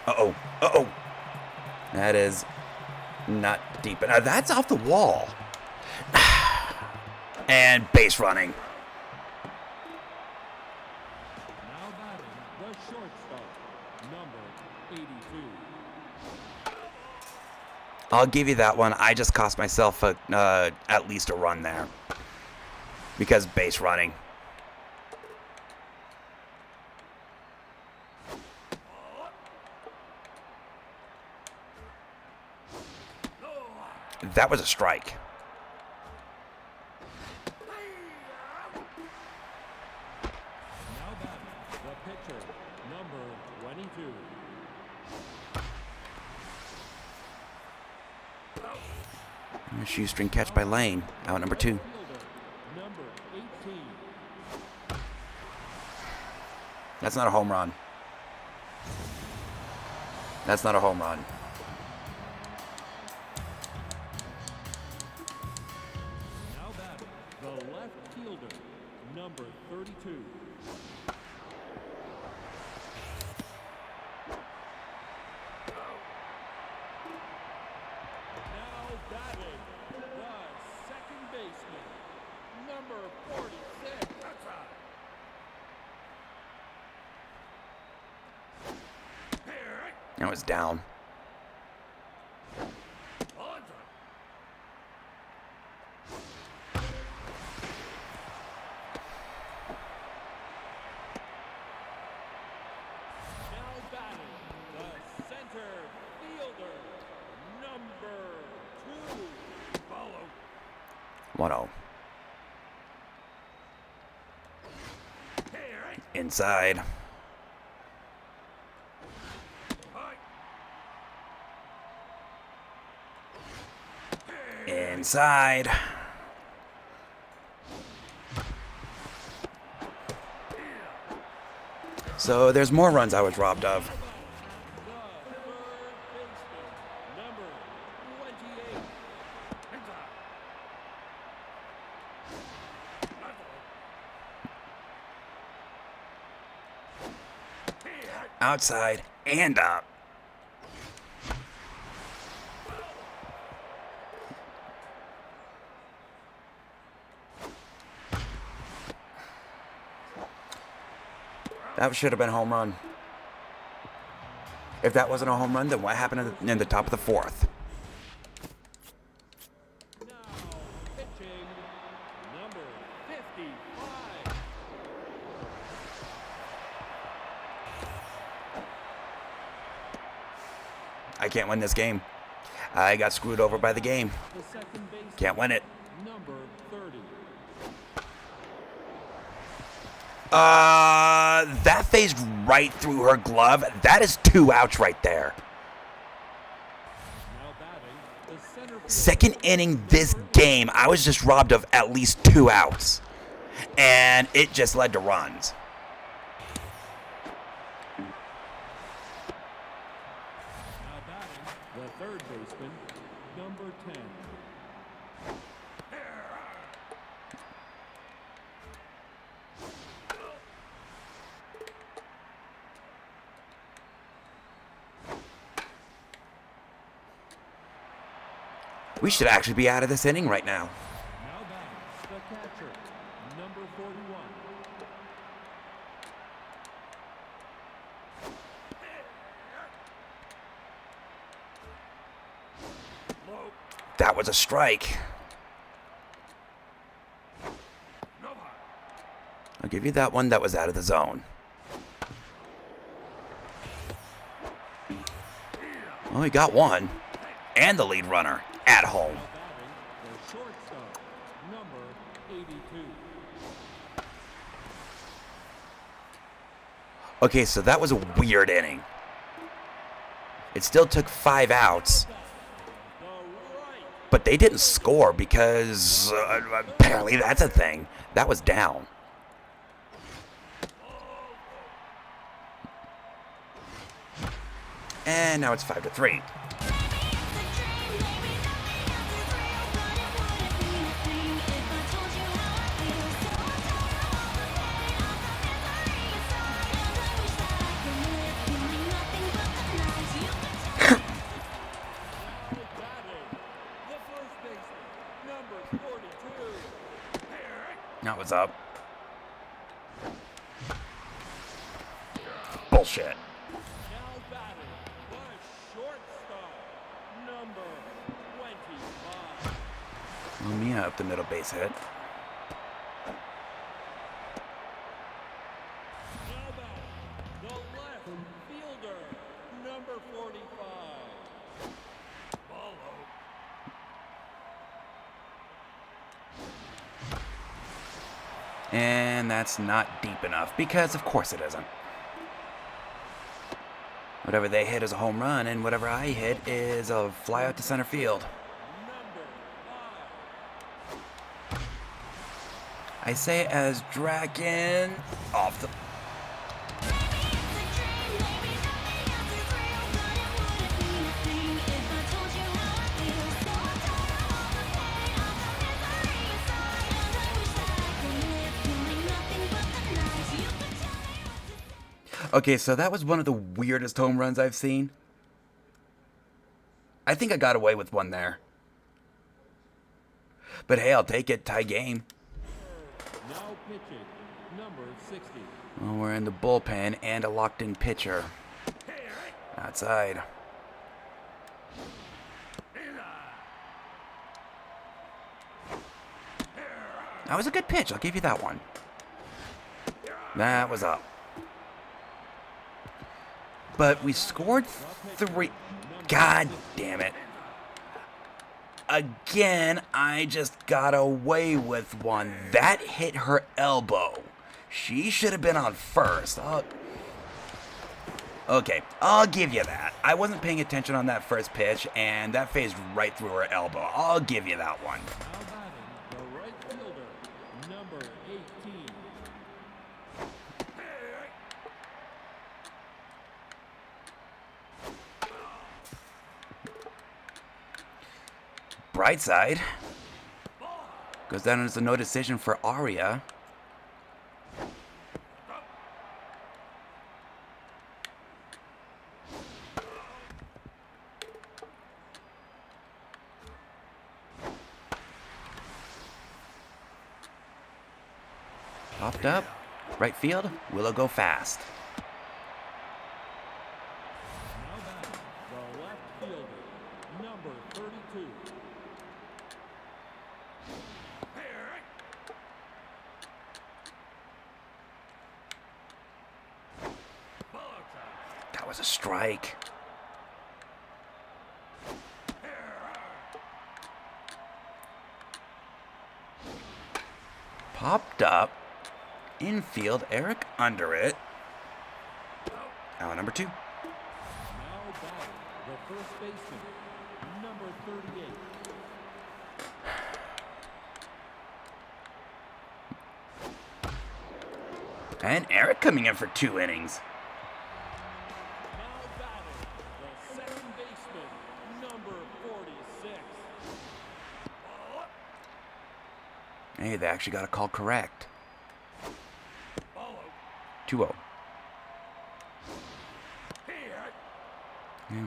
Uh-oh. Uh-oh. That is not deep. Now that's off the wall. And base running. Now batting, the shortstop, number 82. I'll give you that one. I just cost myself at least a run there. Because base running. That was a strike. Now batting, the pitcher, number 22. A shoestring catch by Lane. Out number 2. Fielder, number 18. That's not a home run. That's not a home run. Now batting, the left fielder, number 32. Now batting, the second baseman, number 46. That was down. center fielder, number 2. Follow. 1-0. Inside. Inside. So there's more runs I was robbed of. The third baseman, number 28. Outside and up. That should have been a home run. If that wasn't a home run, then what happened in the top of the 4th? Now pitching, number 55. I can't win this game. I got screwed over by the game. The second baseman, Can't win it. number 30. That phased right through her glove. That is 2 outs right there. Now batting, the center fielder, Second inning this game, I was just robbed of at least 2 outs. And it just led to runs. now batting, the third baseman, number 10. We should actually be out of this inning right now. Now batting, the catcher, number 41. That was a strike. I'll give you that one. That was out of the zone. Well, we got one. And the lead runner at home. Now batting, the shortstop, number 82. Okay, so that was a weird inning. It still took 5 outs, The right, but they didn't score because apparently that's a thing. That was down. And now it's 5-3. batting, the first baseman, number 42. Now it's up. Bullshit. Now batting, the shortstop, number 25. Lumia up the middle base hit. Now batting, the left fielder, number 45. Follow. And that's not deep enough because of course it isn't. Whatever they hit is a home run, and whatever I hit is a fly out to center field. Number 5. I say as Draken off the. Okay, so that was one of the weirdest home runs I've seen. I think I got away with one there. But hey, I'll take it. Tie game. Now pitching, number 60. Well, we're in the bullpen and a locked-in pitcher. Outside. That was a good pitch. I'll give you that one. That was up. But we scored 3. God damn it. Again, I just got away with one. That hit her elbow. She should have been on first. Okay, I'll give you that. I wasn't paying attention on that first pitch, and that phased right through her elbow. I'll give you that one. Now batting, the right fielder, number 18. Bright side. Goes down as a no decision for Aria. Popped up. Right field. Will it go fast? Now batting, the left fielder, number 32. That was a strike. Popped up. Infield. Eric under it. Out number 2. Now batting, the first baseman, number 38. And Eric coming in for 2 innings. Now batting, the second baseman, number 46. Hey, they actually got a call correct. 2-0.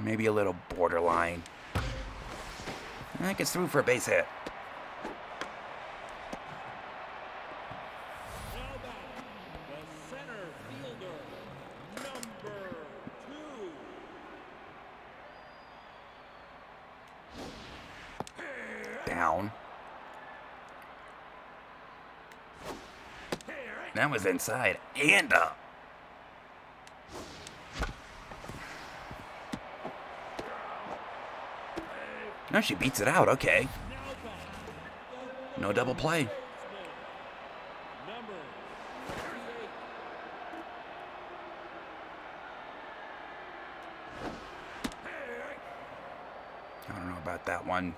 Maybe a little borderline. That gets through for a base hit. Now batting, the center fielder, number 2. Down. That was inside and up. No, she beats it out. Okay. Now batting, No double play. number 38. I don't know about that one.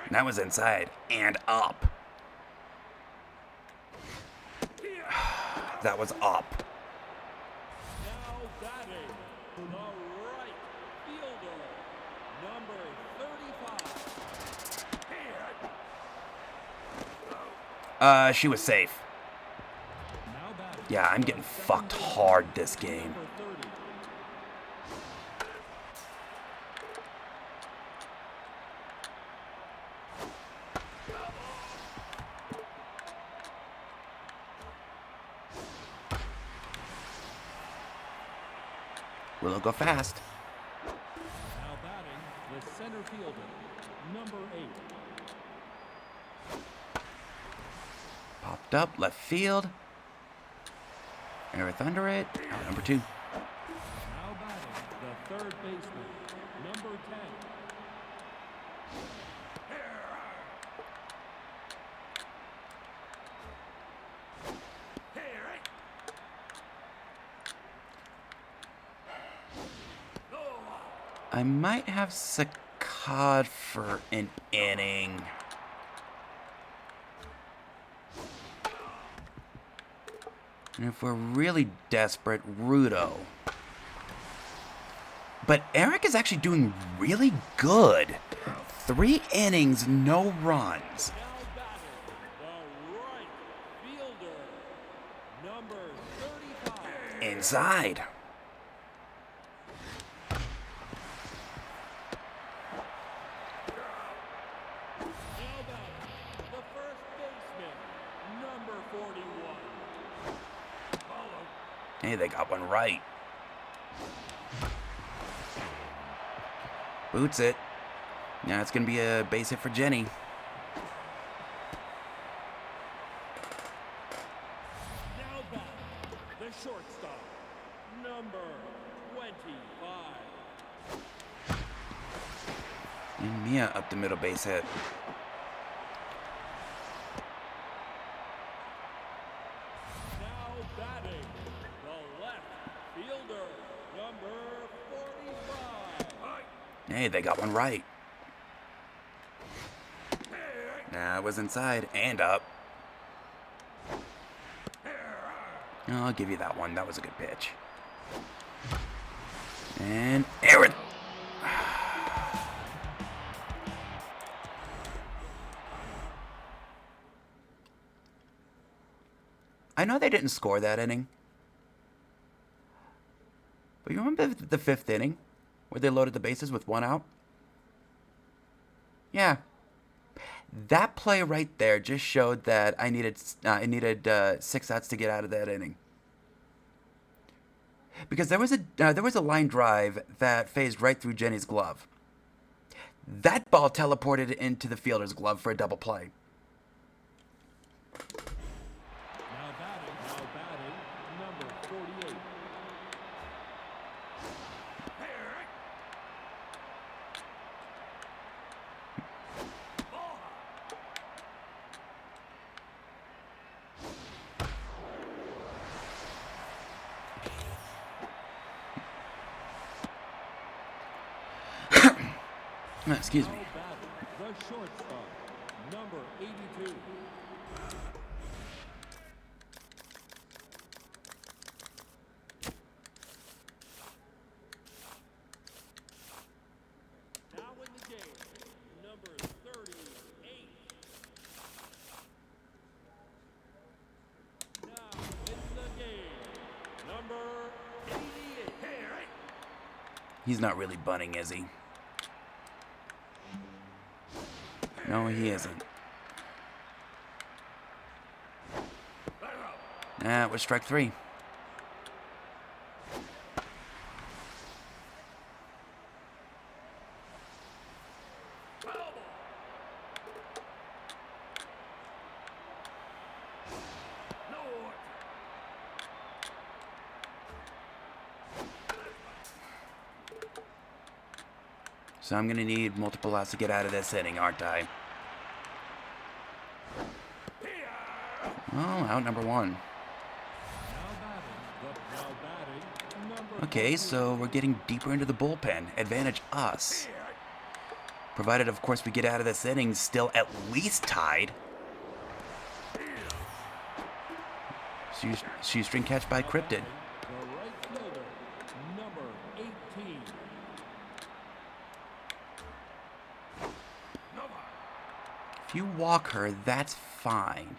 That was inside and up. That was up. Now batting, the right fielder, number 35. She was safe. Now batting, Yeah, I'm getting fucked hard this game. number 30. Will it go fast? Now batting, the center fielder, number 8. Popped up, left field. Eric under it. Out number 2. Now batting, the third baseman, number 10. I might have Saccad for an inning. And if we're really desperate, Rudo. But Eric is actually doing really good. 3 innings, no runs. Now batting, the right fielder, number 35. Inside. Now batting, the first baseman, number 41. Hey, they got one right. Boots it. Now it's going to be a base hit for Jenny. Now back, the shortstop, number 25. And Mia up the middle base hit. Now batting, the left fielder, number 45. Hey, they got one right. Nah, it was inside and up. I'll give you that one. That was a good pitch. And Aaron. I know they didn't score that inning. But you remember the 5th inning? Where they loaded the bases with 1 out? Yeah. That play right there just showed that I needed 6 outs to get out of that inning. Because there was a line drive that phased right through Jenny's glove. That ball teleported into the fielder's glove for a double play. Now batting, number 48. Excuse me. Now batting, the shortstop, number 82. Now in the game, number 38. Now in the game, number 88. He's not really bunting, is he? No, he isn't. That was strike 3. So I'm going to need multiple outs to get out of this inning, aren't I? Oh, out number 1. Okay, so we're getting deeper into the bullpen. Advantage us. Provided, of course, we get out of this inning still at least tied. Shoestring catch by Cryptid. The right fielder, number 18. If you walk her, that's fine.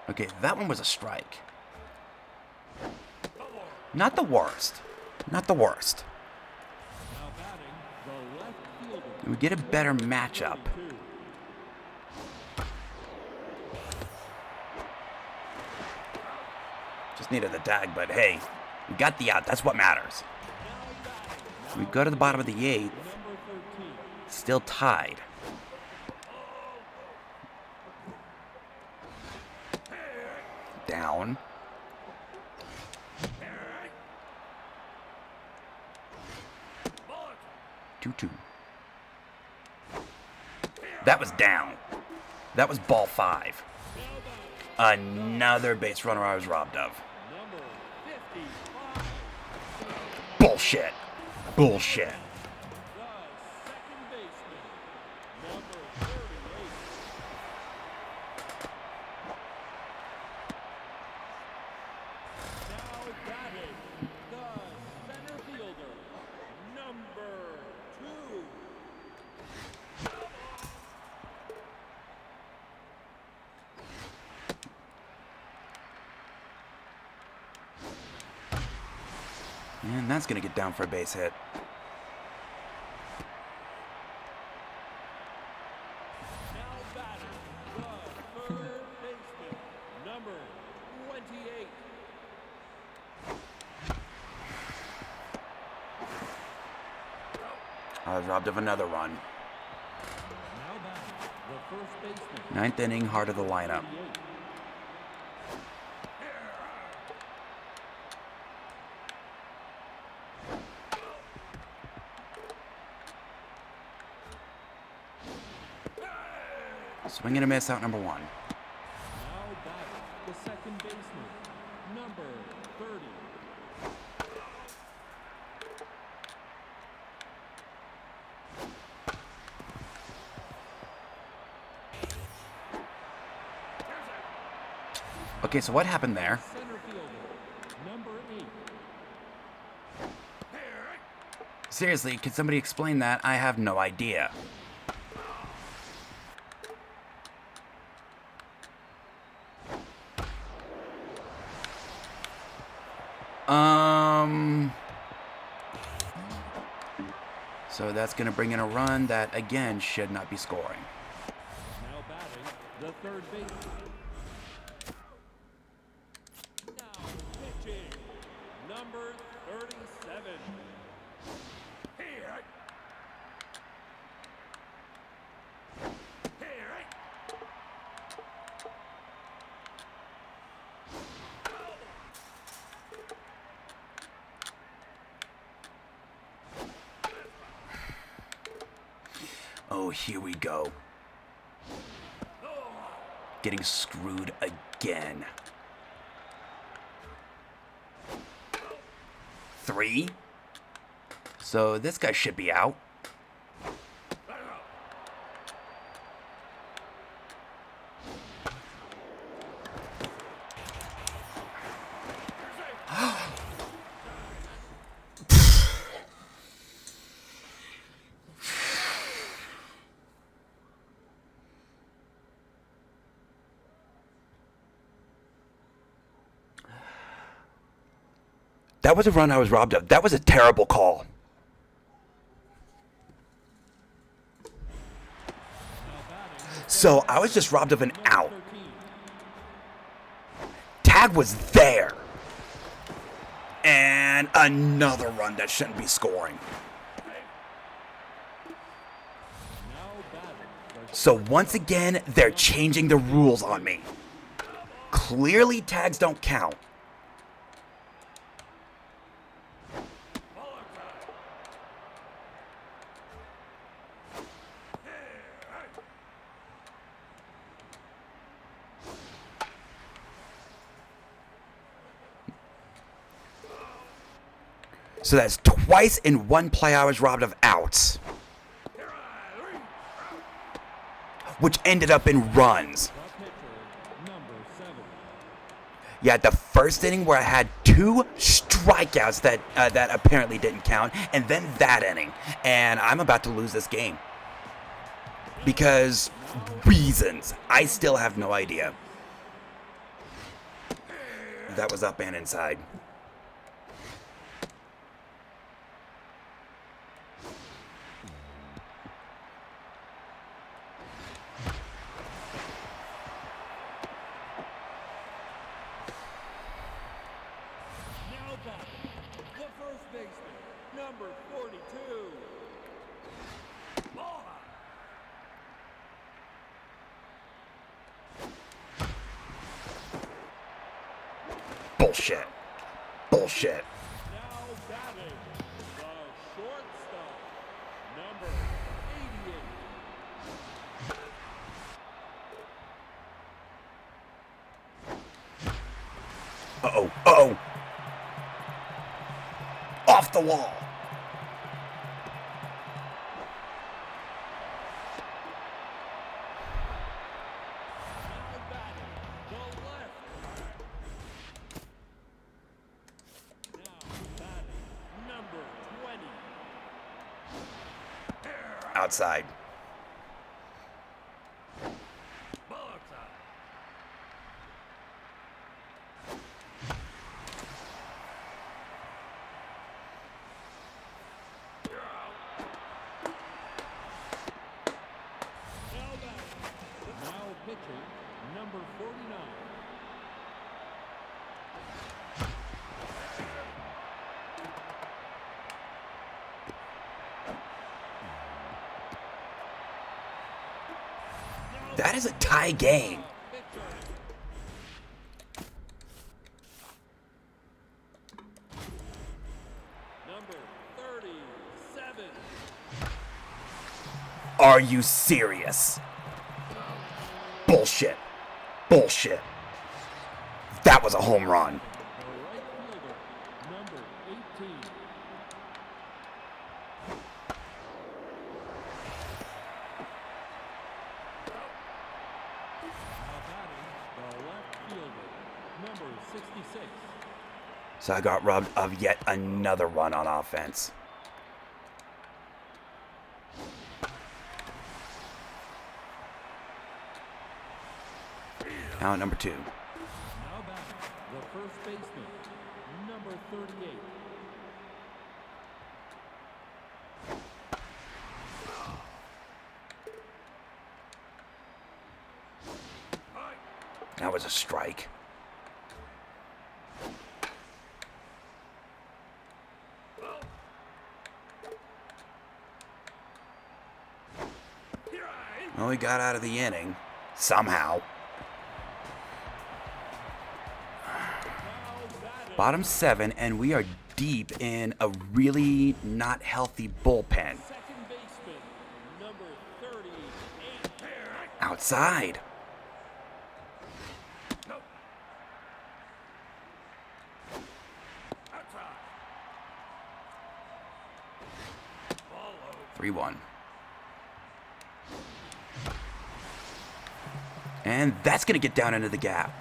Okay, that one was a strike. Not the worst. Not the worst. Now batting, the left fielder, We get a better matchup. 32. Just needed the tag, but hey, we got the out. That's what matters. We go to the bottom of the 8th, Number 13. still tied. Down. Two. That was down. That was ball 5. Another base runner I was robbed of. Number 55. Bullshit. Bullshit. The second baseman, number 38. Now batting, the center fielder, number 2. And that's going to get down for a base hit. Now batting, the third baseman, number 28. I was robbed of another run. Now batting, the first baseman. Ninth inning, heart of the lineup. 38. Swing and a miss, out number 1. Now batting, the second baseman. Number 30. Okay, so what happened there? Center fielder. Number 8. Seriously, can somebody explain that? I have no idea. So that's going to bring in a run that, again, should not be scoring. Now batting, the third baseman. Now pitching, number 37. Oh, here we go. Getting screwed again. 3. So this guy should be out. That was a run I was robbed of. That was a terrible call. So I was just robbed of an out. Tag was there. And another run that shouldn't be scoring. So once again, they're changing the rules on me. Clearly tags don't count. So that's twice in one play I was robbed of outs, which ended up in runs. Yeah, the first inning where I had 2 strikeouts that apparently didn't count, and then that inning, and I'm about to lose this game because reasons I still have no idea. That was up and inside. The first baseman, number 42. Bullshit. Bullshit. Now batting, the shortstop, number 88. Uh-oh. Uh-oh. Off the wall. Now batting, the left. Now batting, number 20. Outside. Now pitching, number 49. That is a tie game. Number 37. Are you serious? Bullshit. Bullshit. That was a home run. The right fielder, number 18. Now batting, the left fielder, number 66. So I got robbed of yet another run on offense. Now at number 2. Now batting, the first baseman, number 38. That was a strike. Well, we got out of the inning. Somehow. Bottom 7, and we are deep in a really not healthy bullpen. Second baseman, number 38. Outside. Outside. 3-1. And that's going to get down into the gap.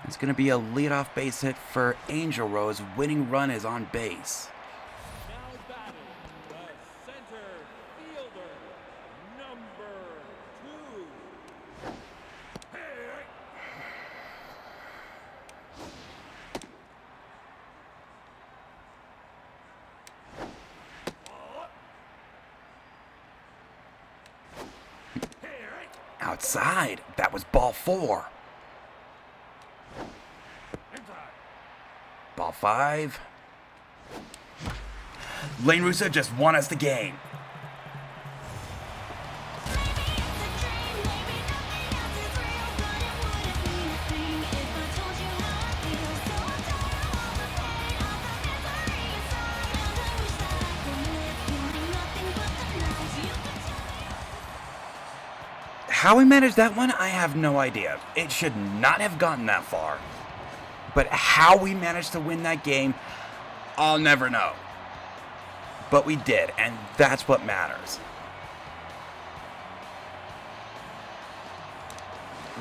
It's going to be a leadoff base hit for Angel Rose. Winning run is on base. Now batting, the center fielder, number 2. Outside. That was ball 4. Ball 5. Lane Russo just won us the game. How we managed that one, I have no idea. It should not have gotten that far. But how we managed to win that game, I'll never know. But we did, and that's what matters.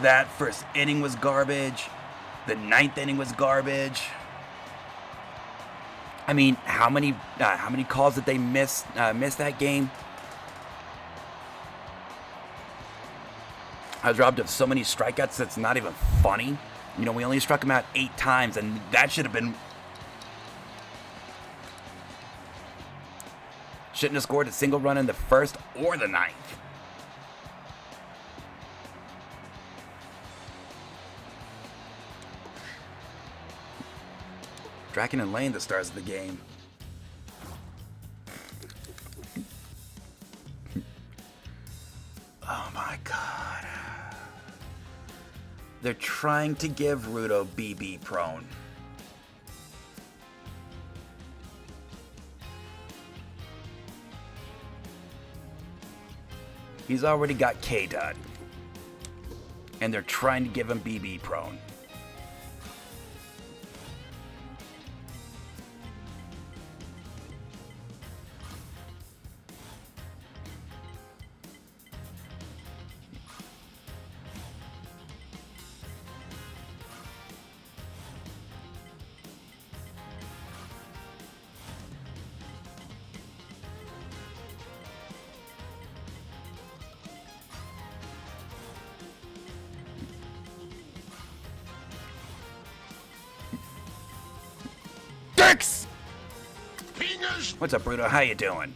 That first inning was garbage. The 9th inning was garbage. I mean, how many calls did they miss that game? I was robbed of so many strikeouts that's not even funny. You know, we only struck him out 8 times, and that should have been... Shouldn't have scored a single run in the 1st or the 9th. Draken and Lane, the stars of the game. Oh my god. They're trying to give Rudo BB prone. He's already got K-Dud. And they're trying to give him BB prone. Dix! What's up, Bruto? How you doing?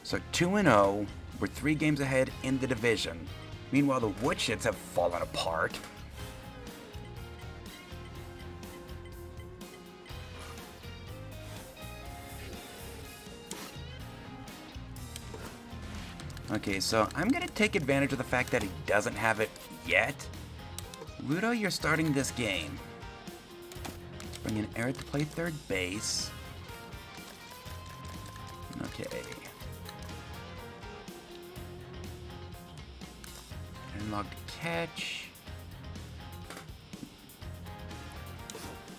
So 2-0. We're 3 games ahead in the division. Meanwhile, the woodshits have fallen apart. Okay, so I'm gonna take advantage of the fact that he doesn't have it yet. Rudo, you're starting this game. Let's bring in Eric to play third base. Okay. Unlock the catch.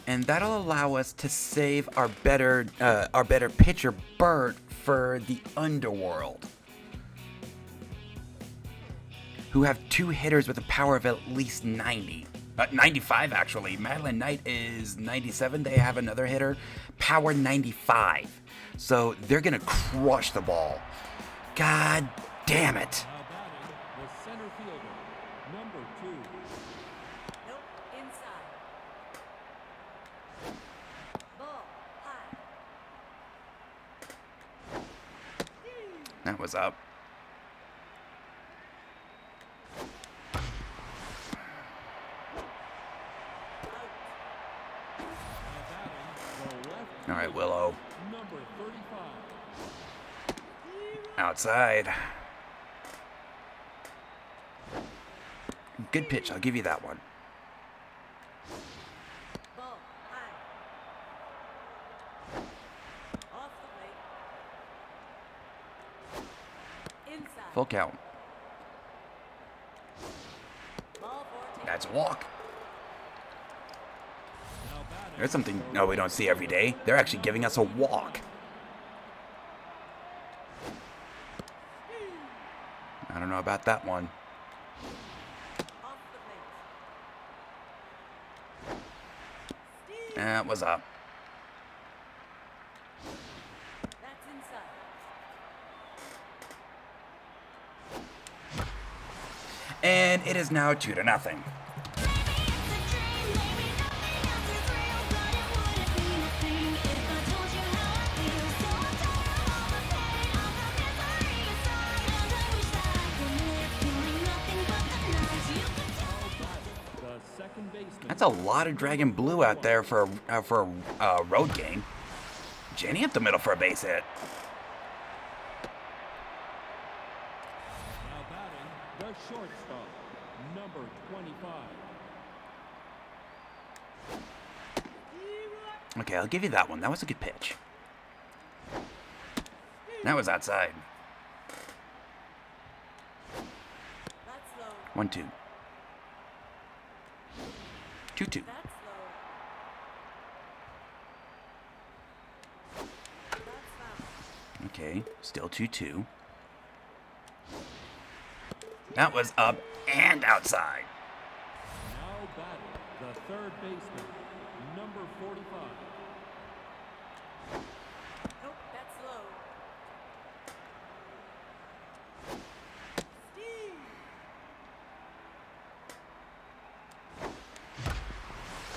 And that'll allow us to save our better pitcher, Bert, for the Underworld, who have 2 hitters with a power of at least 90. 95, actually. Madeline Knight is 97. They have another hitter, power 95. So they're going to crush the ball. God damn it. Now batting, the center fielder, number 2. Nope, inside. Ball, high. That was up. Now batting, the left All right, Willow. number 35. Outside. Good pitch. I'll give you that one. Ball, high. Off the plate. Inside. Full count. Ball 4 That's a walk. Now batting, There's something no we don't see every day. They're actually giving us a walk. I don't know about that one. off the plate. That was up. That's inside. And it is now 2-0. the second baseman, That's a lot of Dragon Blue out there for a road game. Jenny up the middle for a base hit. now batting, the shortstop, number 25. Okay, I'll give you that one. That was a good pitch. That was outside. That's low. 1-2. 2-2. That's low. That's foul. Okay, still 2-2. That was up and outside. Now batting, the third baseman, number 45. Nope, that's low. Steve.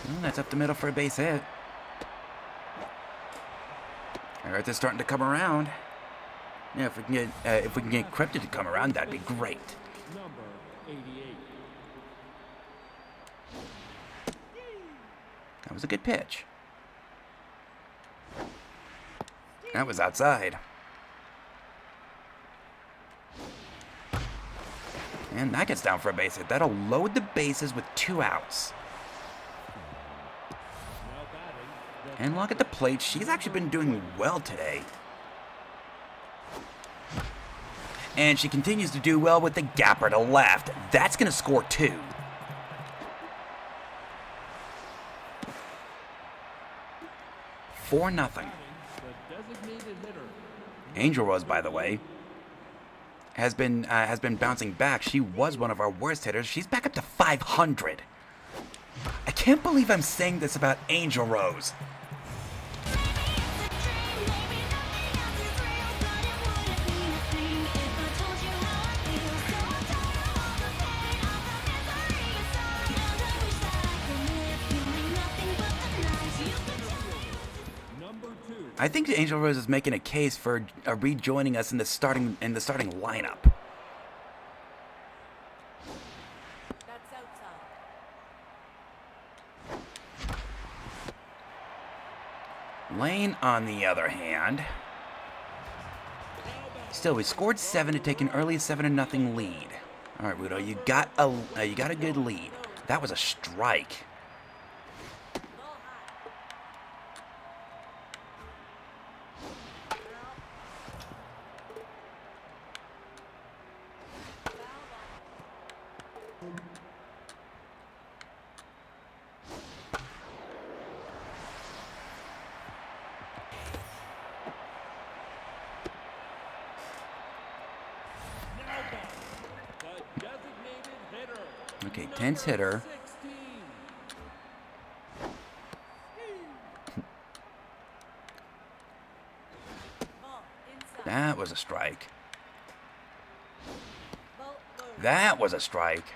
Well, that's up the middle for a base hit. Alright, they're starting to come around. Yeah, if we can get Cryptid to come around, that'd be great. Number 88. That was a good pitch. That was outside. And that gets down for a base hit. That'll load the bases with 2 outs. Now batting, the And look at the plate. She's actually been doing well today. And she continues to do well with the gapper to left. That's going to score 2. For nothing. the designated hitter, Angel Rose, by the way, has been bouncing back. She was one of our worst hitters. She's back up to 500. I can't believe I'm saying this about Angel Rose. number 2. I think Angel Rose is making a case for rejoining us in the starting lineup. Lane, on the other hand, still we scored 7 to take an early 7-0 lead. All right, Rudo, you got a good lead. That was a strike. Ball high. Foul. Foul ball. Now batting, the designated hitter. Okay, tense hitter. 16. Ball inside. That was a strike. Ball low. That was a strike.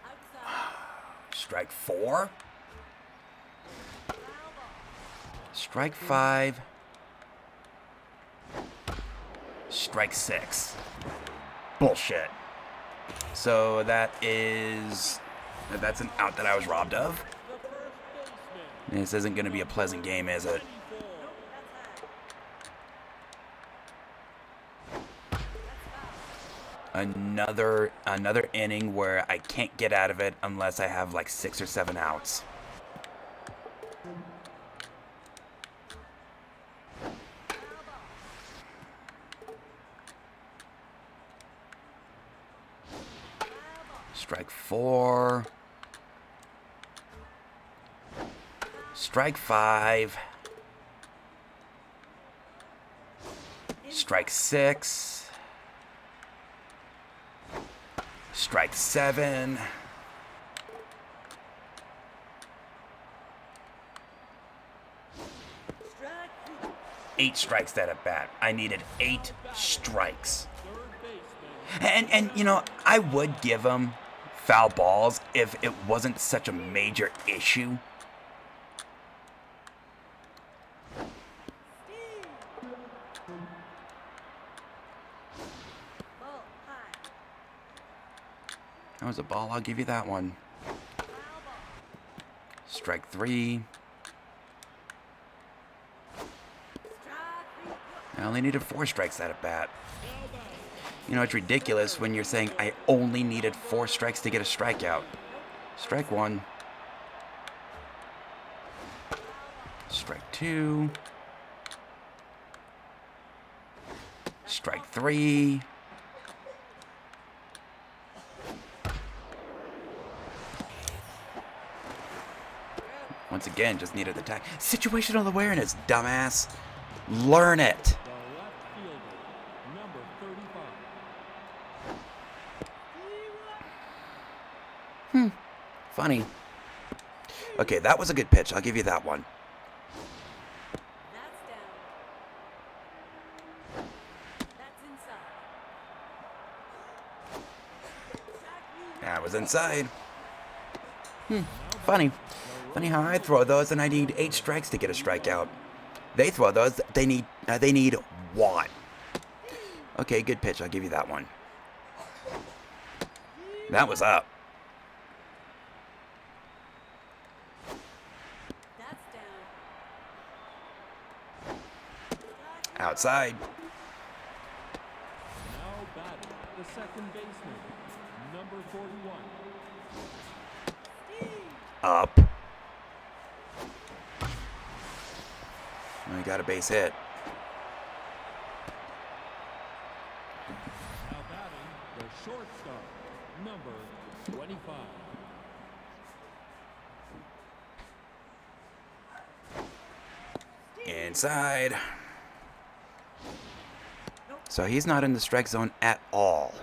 Outside. Strike 4. Foul ball. Strike 5. Strike 6. Bullshit. So that's an out that I was robbed of. The first baseman. This isn't going to be a pleasant game, is it? 24. That's high. Another inning where I can't get out of it unless I have like 6 or 7 outs. Strike 4. Strike 5. Strike 6. Strike 7. Strike. 8 strikes that at bat. I needed 8 strikes. Third baseman. And you know, I would give him foul balls if it wasn't such a major issue. Ball high. That was a ball, I'll give you that one. Foul ball. Strike 3. Strike. I only needed 4 strikes that at bat. You know, it's ridiculous when you're saying I only needed 4 strikes to get a strikeout. Strike 1. Strike 2. Strike 3. Once again, just needed the tag. Situational awareness, dumbass. Learn it. The left fielder. Number 35. Funny. Okay, that was a good pitch. I'll give you that one. That's down. That's inside. That was inside. Funny. Funny how I throw those and I need 8 strikes to get a strikeout. They throw those, they need 1. Okay, good pitch. I'll give you that one. That was up. That's down. Outside. Now batting, the second baseman. Number 41. Up. I got a base hit. Now batting, the shortstop. Number 25. Inside. So he's not in the strike zone at all.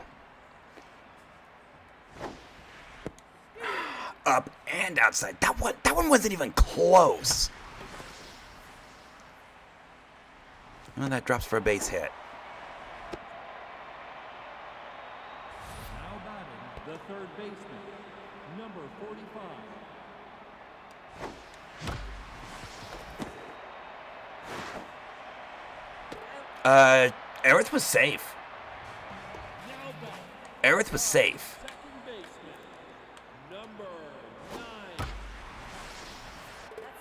Up and outside. That one wasn't even close. Well, that drops for a base hit. Now batting, the third baseman. Number 45. Aerith was safe. Now batting, Aerith was safe. second baseman. Number 9. That's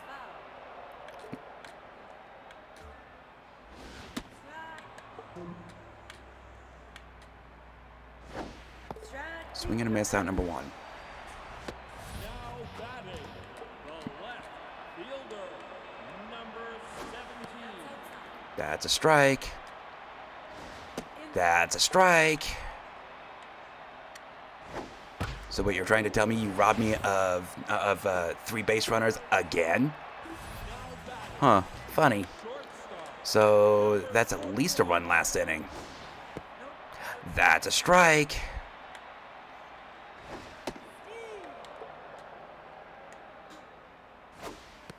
Strike. Swing and a miss out number 1. Now batting, the left fielder, number 17. That's a strike. That's a strike. So what you're trying to tell me, you robbed me of 3 base runners again? Huh, funny. So that's at least a run last inning. That's a strike.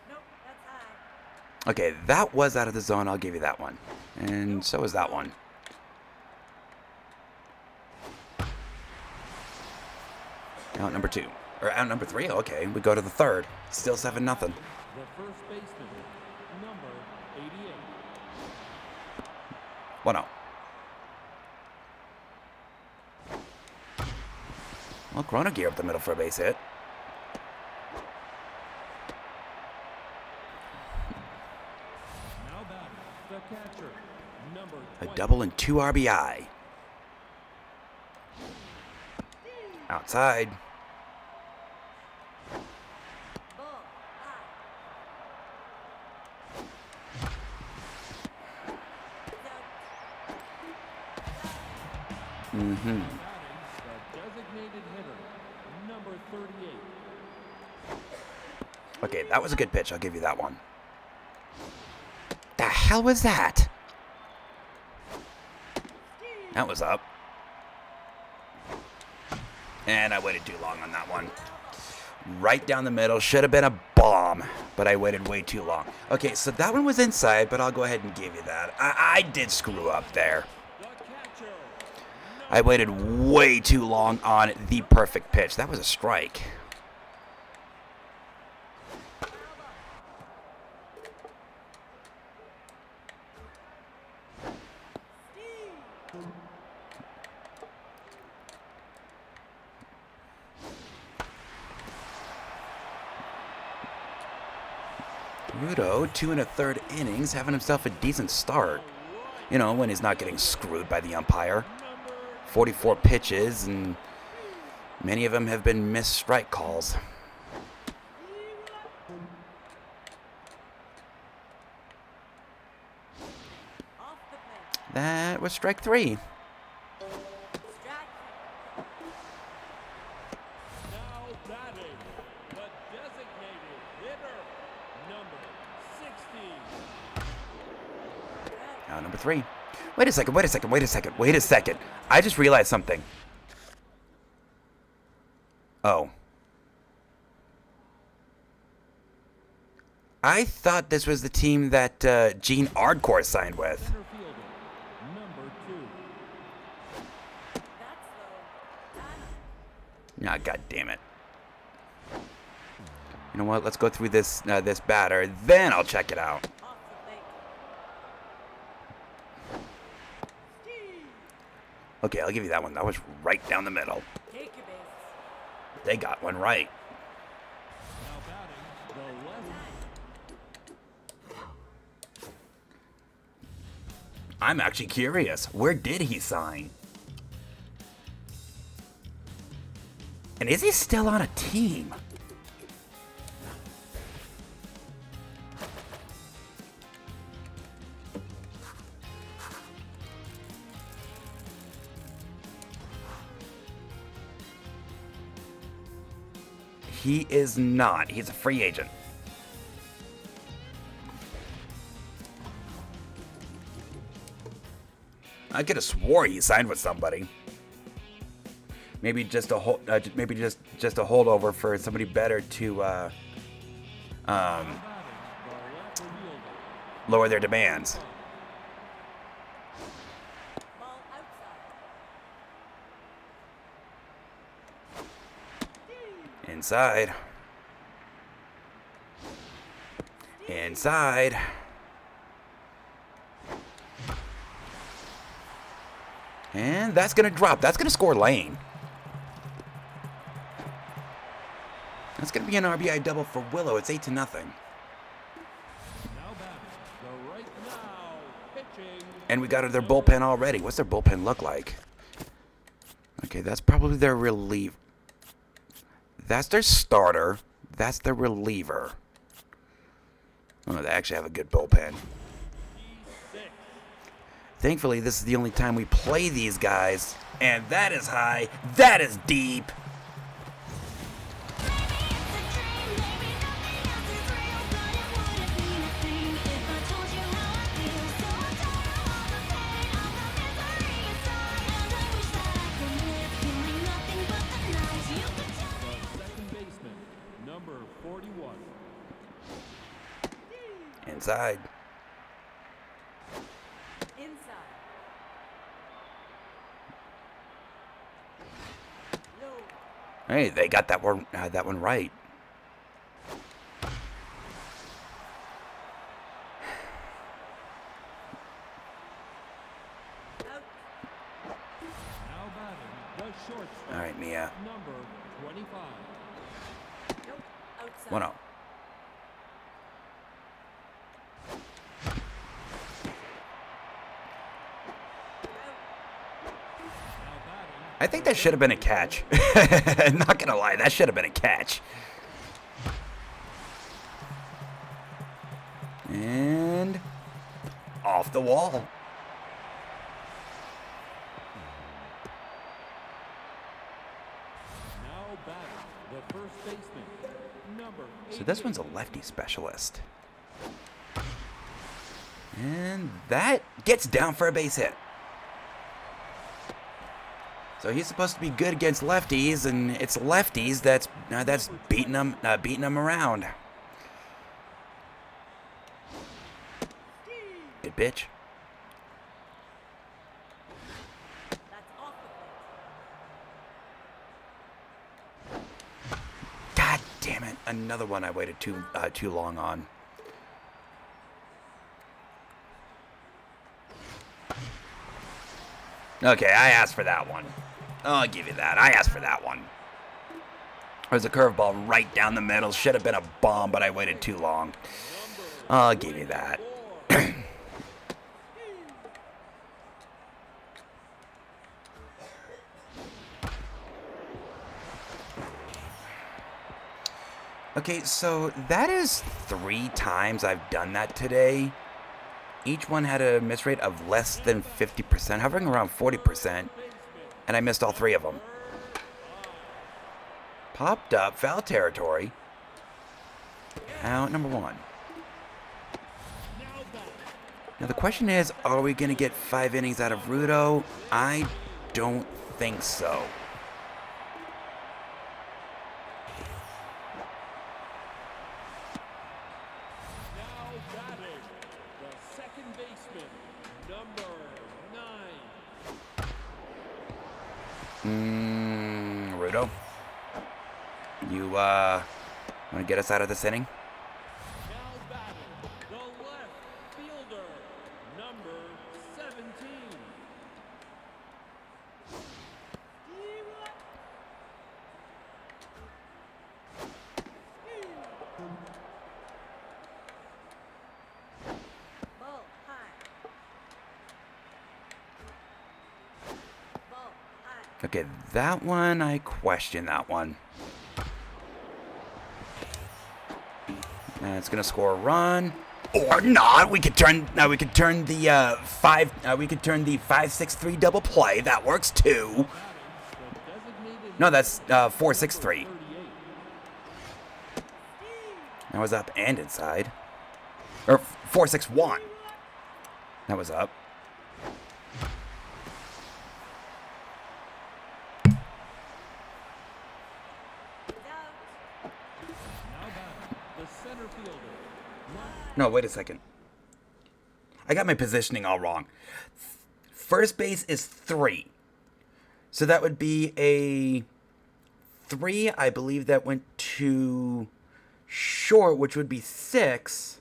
Nope, that's high. Okay, that was out of the zone. I'll give you that one. And so is that one. Out number 2. Or out number 3. Okay, we go to the 3rd. Still 7-0. The first baseman, number 88. 1-0. Well, Chrono Gear up the middle for a base hit. Now batting, the catcher, number A 20. double and 2 RBI. Outside. Ball. High. Mm-hmm. Batting, the designated hitter, number 38. Okay, that was a good pitch. I'll give you that one. The hell was that? That was up. And I waited too long on that one. Right down the middle. Should have been a bomb, but I waited way too long. Okay, so that one was inside, but I'll go ahead and give you that. I did screw up there. The catcher, I waited way too long on the perfect pitch. That was a strike. Rudo, 2 1/3 innings, having himself a decent start. You know, when he's not getting screwed by the umpire. 44 pitches, and many of them have been missed strike calls. Off the plate. That was strike 3. Strike. now batting, the designated hitter, number 16. Now number 3. Wait a second, wait a second, wait a second, wait a second. I just realized something. Oh. I thought this was the team that Gene Ardcore signed with. Center fielder, number 2. That's low. Done. Ah, god damn it. You know what? Let's go through this this batter, then I'll check it out. Off the plate. Okay, I'll give you that one. That was right down the middle. Take your bases. They got one right. Now batting, the left. I'm actually curious. Where did he sign? And is he still on a team? He is not. He's a free agent. I could have swore he signed with somebody. Maybe just a maybe just a holdover for somebody better to Batting, the left fielder, lower their demands. Ball outside. Inside. Inside. And that's going to drop. That's going to score Lane. That's going to be an RBI double for Willow. It's 8-0. now batting, the right now, pitching, And we got their bullpen already. What's their bullpen look like? Okay, that's probably their reliever. That's their starter. That's their reliever. Oh, they actually have a good bullpen. Thankfully, this is the only time we play these guys. And that is high. That is deep. Number 41. Inside. Inside. Low. Hey, they got that one right. Out. Now batting the shortstop. All right, Mia. Number 25. Nope. Outside. 1-0. Out. Now batting. I think that should have been a catch. Not gonna lie, that should have been a catch. And off the wall. Now batting the first baseman. Number 88. So this one's a lefty specialist. And that gets down for a base hit. So he's supposed to be good against lefties, and it's lefties that's beating them around. Good pitch. That's off the plate. God damn it! Another one I waited too long on. Okay, I asked for that one. I'll give you that. I asked for that one. There's a curveball right down the middle. Should have been a bomb, but I waited too long. I'll give you that. Okay, so that is 3 times I've done that today. Each one had a miss rate of less than 50%, hovering around 40%, and I missed all 3 of them. Popped up, foul territory. Out number 1. Now the question is, are we going to get 5 innings out of Rudo? I don't think so. Now batting the second baseman. Number 9. Rudo? You, want to get us out of this inning? Now batting the left fielder. Number 17. Ball high. Ball high. Okay, that one, I question that one. It's gonna score a run, or not. We could turn. We could turn the 5-6-3 double play. That works too. No, that's 4-6-3. That was up and inside, or 4-6-1. That was up. No, wait a second. I got my positioning all wrong. First base is 3. So that would be a 3. I believe that went to short, which would be 6.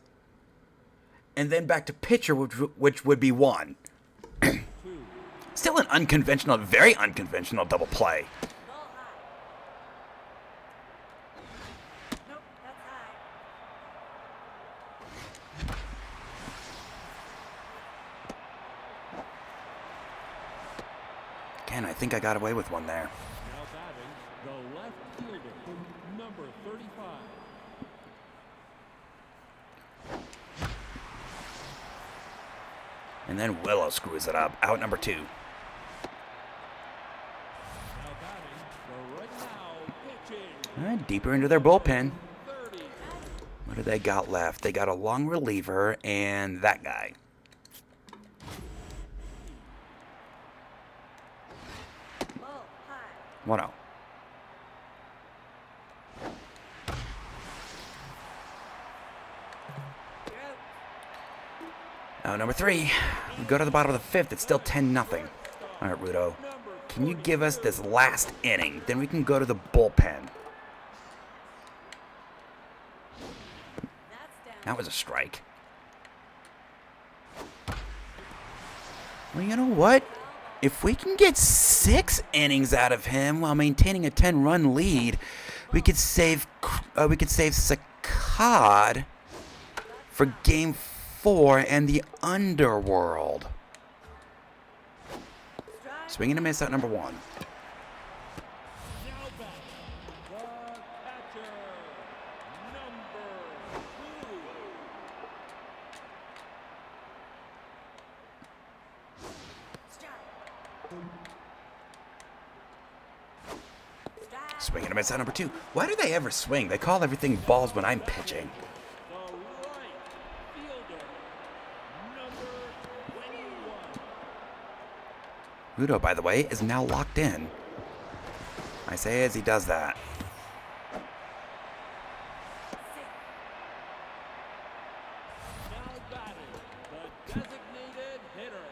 And then back to pitcher, which would be 1. Still an unconventional, very unconventional double play. Ball high. Nope, that's high. Again, I think I got away with one there. Now batting, the left fielder, number 35. And then Willow screws it up. Out number 2. Now batting, the right now pitching, Deeper into their bullpen. 30. What do they got left? They got a long reliever and that guy. Ball high. 1-0. You're out. Out number 3. We go to the bottom of the 5th. It's still 10-0. All right, Rudo. Can you give us this last inning? Then we can go to the bullpen. That's down. That was a strike. Well, you know what? If we can get 6 innings out of him while maintaining a 10-run lead, we could save Saccade for Game 4 and the Underworld. Strike. Swing and a miss out number 1. Now back, the catcher, number 2. Strike. Strike. Swing and a miss out number 2. Why do they ever swing? They call everything balls when I'm pitching. The right fielder, number 21. Rudo, by the way, is now locked in. I say as he does that. Now batting, the designated hitter,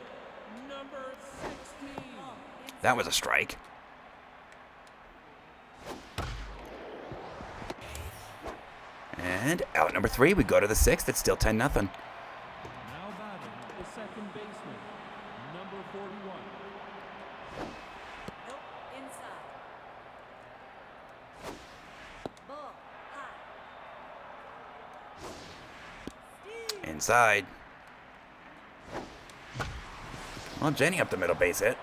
number 16. That was a strike. And out number 3, we go to the 6th. It's still 10-0. Now batting, the second baseman, number 41. Nope. Inside. Ball high. Steve. Inside. Well, Jenny up the middle base hit.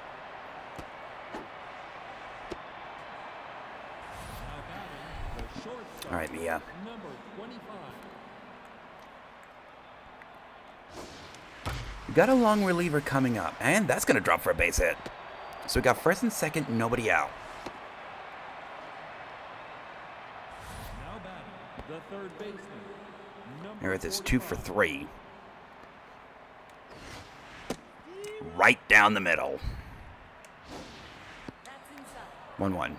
Now batting, the shortstop, All right, Mia. number 25. We got a long reliever coming up, and that's going to drop for a base hit. So we got first and second, nobody out. Now batting, the third baseman, number Here it is, 2 for 45. 3. Right down the middle. That's inside. 1-1.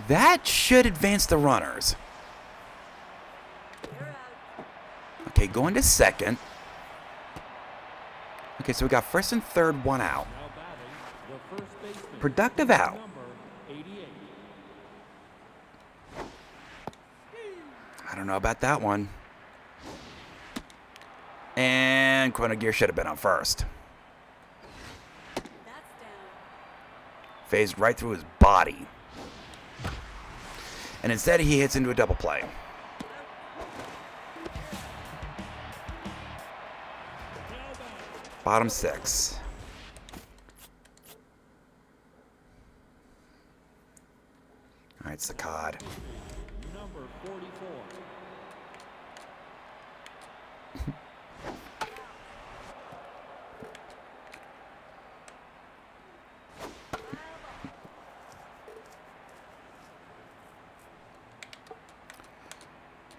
That should advance the runners. You're out. Okay, going to second. Okay, so we got first and third, 1 out. Now batting, the first baseman, Productive out. number 88. I don't know about that one. And Chrono Gear should have been on first. That's down. Phased right through his body. And instead he hits into a double play. Bottom 6. All right, Saccade. Number 44.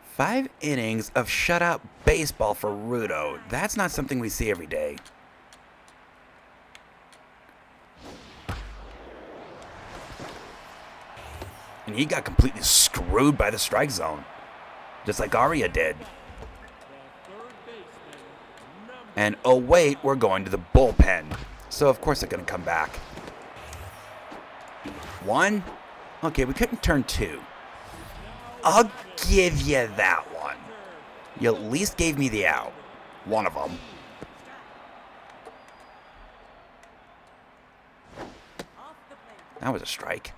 Five innings of shutout baseball for Rudo. That's not something we see every day. And he got completely screwed by the strike zone. Just like Arya did. The third baseman, number And oh wait, we're going to the bullpen. So of course they're going to come back. 1. Okay, we couldn't turn 2. I'll give you that one. You at least gave me the out. One of them. Off the plate. That was a strike.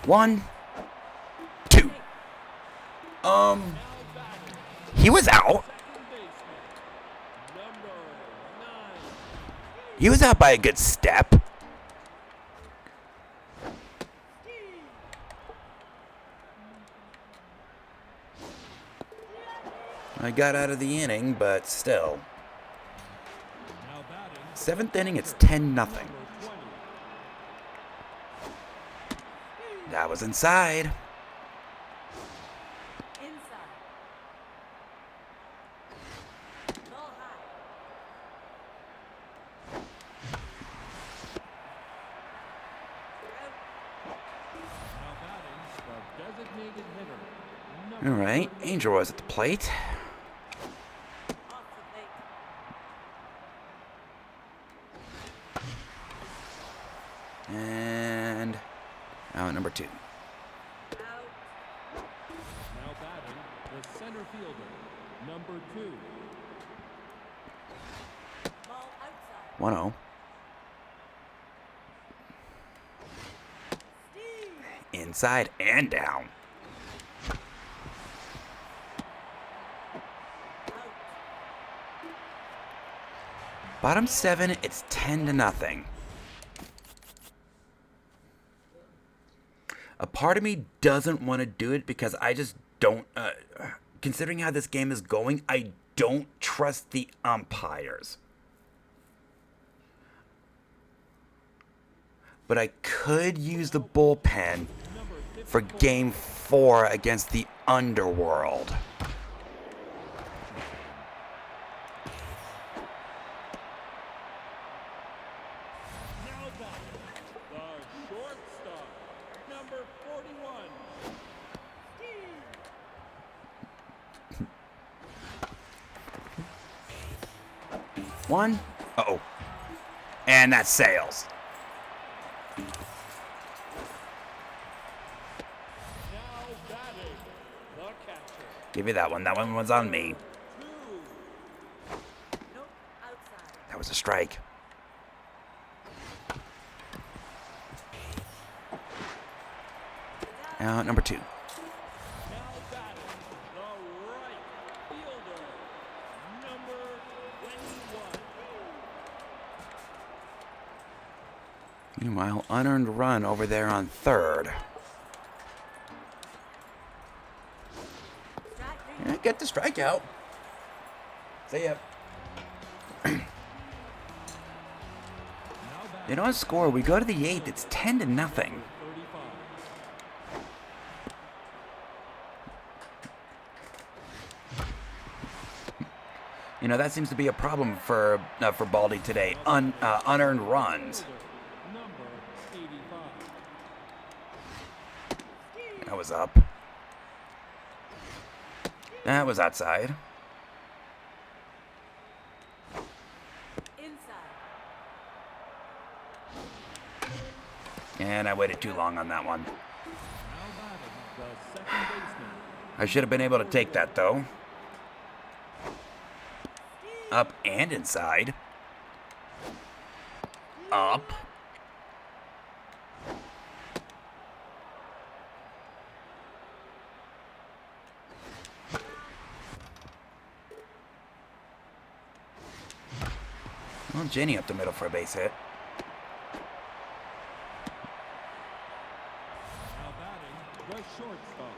One, 2. He was out. Second baseman, number 9. He was out by a good step. I got out of the inning, but still. Now batting, 7th inning, it's 10-0. number 20. That was inside. Inside. Ball high. Now batting, the designated hitter, All number right, Angel was at the plate. Off the plate. And out number 2. Out. Now batting, the center fielder, number 2. Ball outside. 1-0. Steve. Inside and down. Out. Bottom 7, it's 10-0. A part of me doesn't want to do it because I just don't, considering how this game is going, I don't trust the umpires. But I could use the bullpen for game 4 against the Underworld. Now batting, the shortstop, number 41. One. Uh-oh. And that's Sales. Now batting, the catcher, Give you that one. That one was on me. 2. Nope. Outside. That was a strike. Out number 2. Now batting, the right fielder, number 21. Meanwhile, unearned run over there on 3rd. Strike three. Yeah, get the strikeout. See ya. Now batting, They don't score. We go to the 8th. It's 10-0. 35. You know, that seems to be a problem for Baldy today. Unearned runs. Number 85. That was up. That was outside. Inside. And I waited too long on that one. Now batting, the second baseman, I should have been able to take that, though. Up and inside. Up. Well, Jenny up the middle for a base hit. now batting, the shortstop,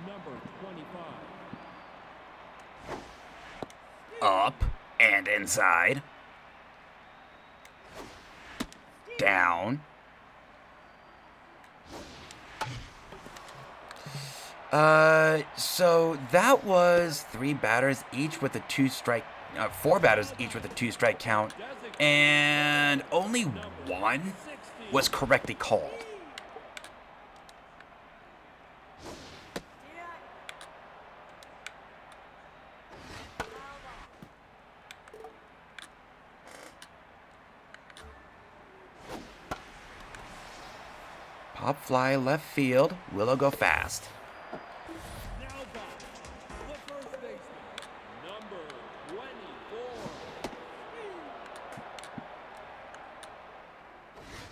number 25. Up and inside. Down. So that was 3 batters each with a 2-strike, 4 batters each with a 2-strike count, and only one was correctly called. Yeah. Foul ball. Pop fly left field. Willow go fast. Now batting, the first baseman, number 24.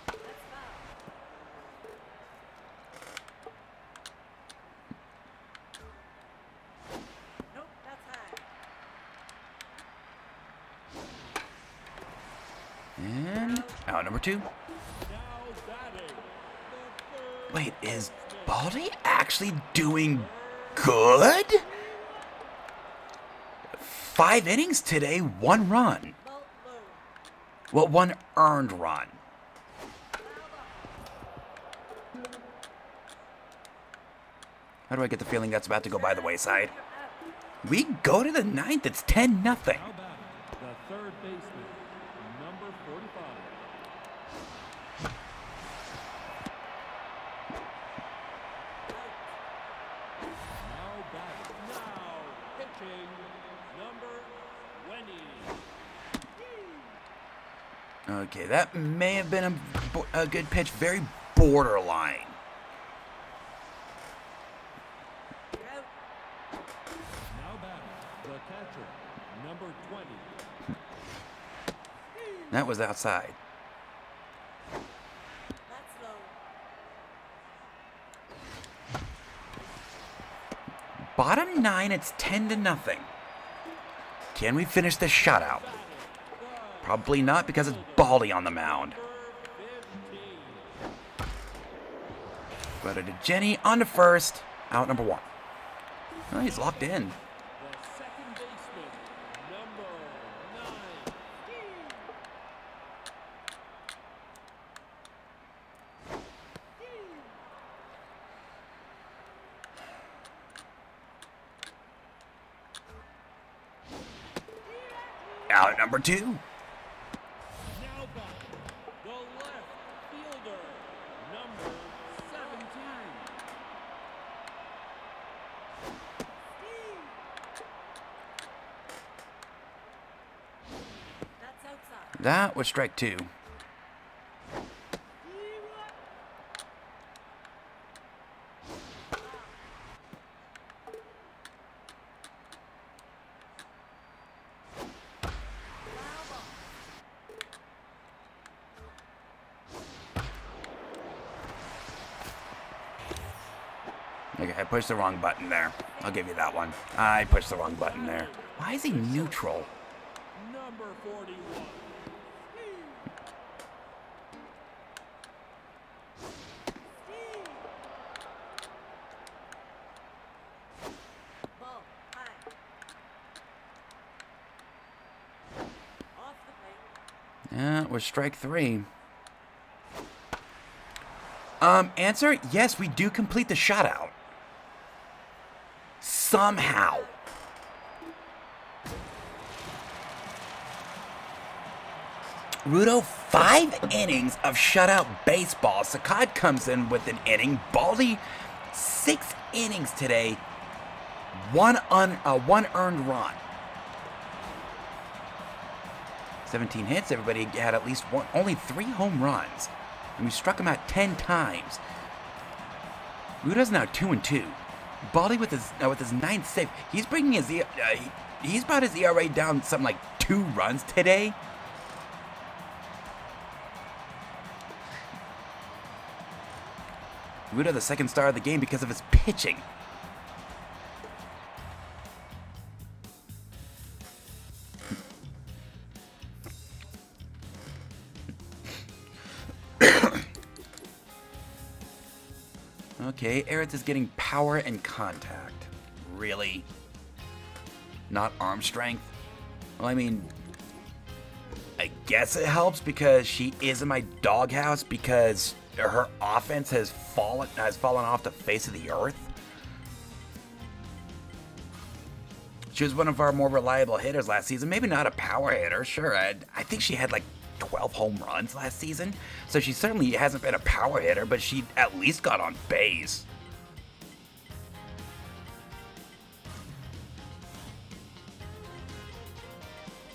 That's foul. Out number 2. Now batting. The third Wait, is baseman. Baldy actually doing good? 5 innings today, 1 run. Ball low. Well, 1 earned run. How do I get the feeling that's about to go by the wayside? We go to the 9th. It's 10-0. Now batting. The third baseman. Number 45. Now batting. Now pitching. Number 20. Okay, that may have been a good pitch. Very borderline. You're out. Now batting. The catcher. Number 20. That was outside. That's low. Bottom 9, it's 10-0. Can we finish this shutout? Probably not because it's Baldy on the mound. But to Jenny on to first. Out number 1. Oh, he's locked in. The second baseman. Number 9. Out number 2. Now batting. The left fielder. Number 17. That's outside. That was strike 2. Foul ball. Okay, I pushed the wrong button there. I'll give you that one. I pushed the wrong button there. Why is he neutral? Number 41. Ball high. Off the plate. That was strike 3. Answer, yes, we do complete the shutout. Somehow. Rudo, 5 innings of shutout baseball. Saccad comes in with an inning. Baldy, 6 innings today. One earned run. 17 hits. Everybody had at least one, only 3 home runs. And we struck him out 10 times. Rudo's now 2-2. Baldy with his 9th save. He's bringing his he's brought his ERA down something like 2 runs today. Rudo, the second star of the game because of his pitching. Okay, Aritz is getting power and contact. Really? Not arm strength? Well, I mean, I guess it helps because she is in my doghouse because her offense has fallen off the face of the earth. She was one of our more reliable hitters last season. Maybe not a power hitter, sure. I think she had like 12 home runs last season. So she certainly hasn't been a power hitter, but she at least got on base.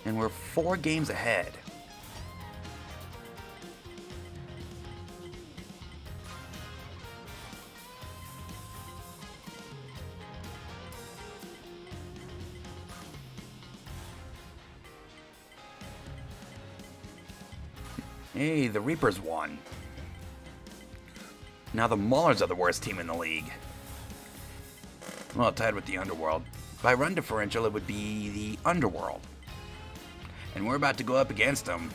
And we're 4 games ahead. Hey, the Reapers won. Now the Maulers are the worst team in the league. Well, tied with the Underworld. By run differential, it would be the Underworld. And we're about to go up against them.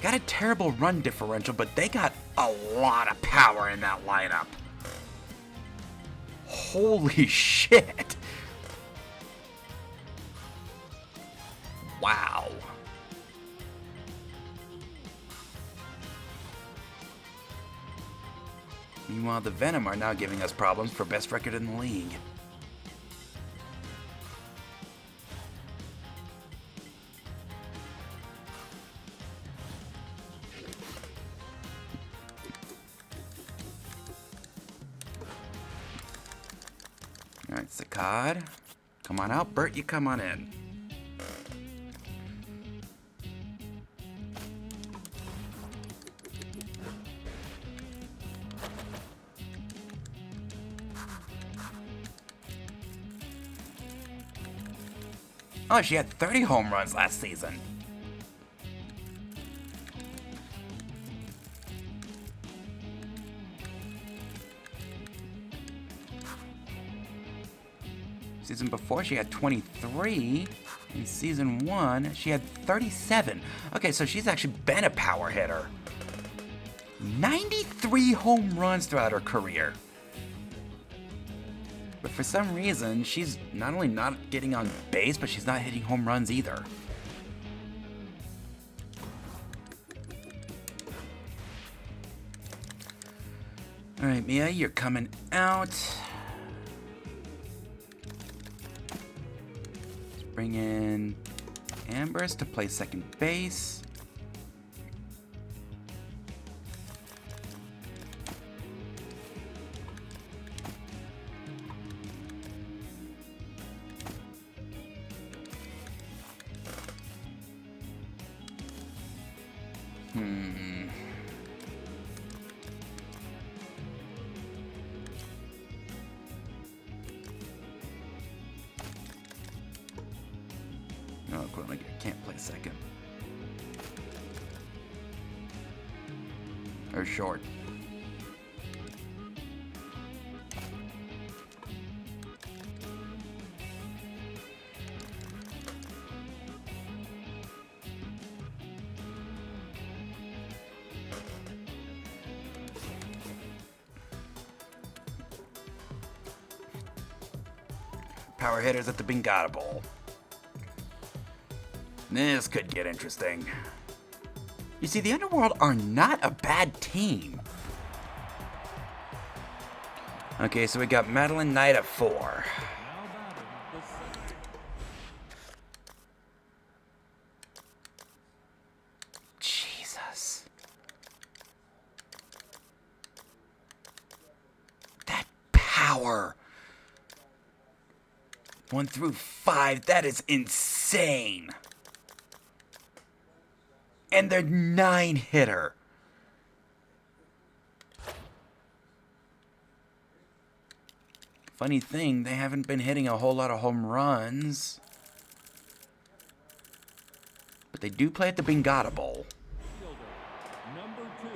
got a terrible run differential, but they got a lot of power in that lineup. Holy shit. Wow. Meanwhile, the Venom are now giving us problems for best record in the league. Alright, Saccade. Come on out. Bert, you come on in. Oh, she had 30 home runs last season. Season before, she had 23. In season 1, she had 37. Okay, so she's actually been a power hitter. 93 home runs throughout her career. But for some reason, she's not only not getting on base, but she's not hitting home runs either. All right, Mia, you're coming out. Let's bring in Ambrose to play second base. No, I can't play second. Or short. Power hitters at the Bengata Bowl. This could get interesting. You see, the Underworld are not a bad team. Okay, so we got Madeline Knight at 4. Now batting the second. Jesus. That power. 1 through 5, that is insane. And they're 9-hitter. Funny thing, they haven't been hitting a whole lot of home runs. But they do play at the Bengata Bowl. Fielder, number 2.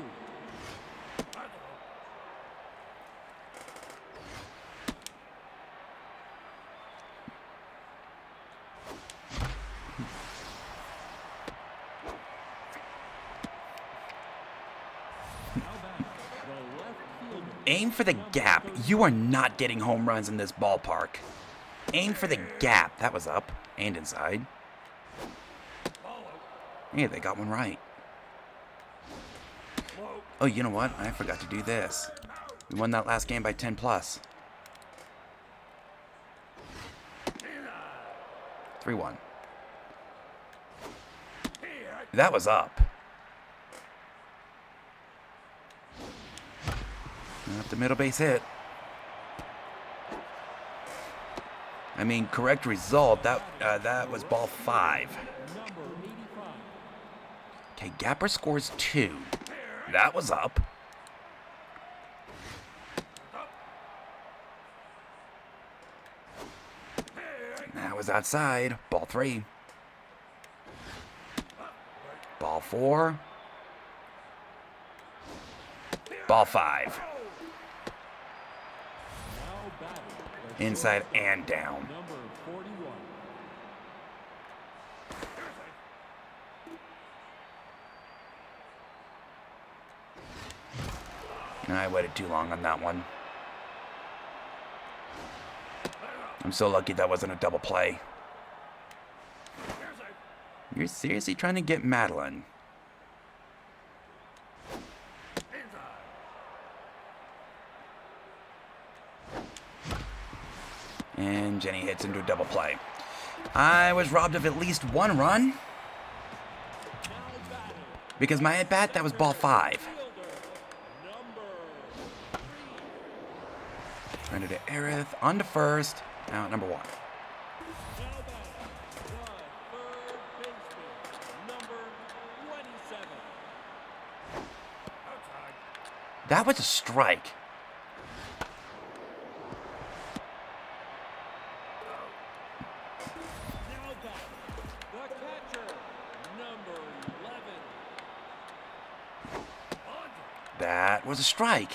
Now batting the left fielder. Aim for the gap. You are not getting home runs in this ballpark. Aim for the gap. That was up and inside. Yeah, they got one right. Oh, you know what? I forgot to do this. We won that last game by 10 plus. 3-1. That was up. Not the middle base hit. I mean, correct result. That was ball 5. Number 85. Okay, Gapper scores 2. That was up. That was outside. Ball 3. Ball 4. Ball 5. Now batting the Inside and down. number 41. I waited too long on that one. I'm so lucky that wasn't a double play. You're seriously trying to get Madeline? And Jenny hits into a double play. I was robbed of at least one run. Because my at-bat, that was ball 5. Surrender to Aerith, on to first, now at number 1. That was a strike. That was a strike.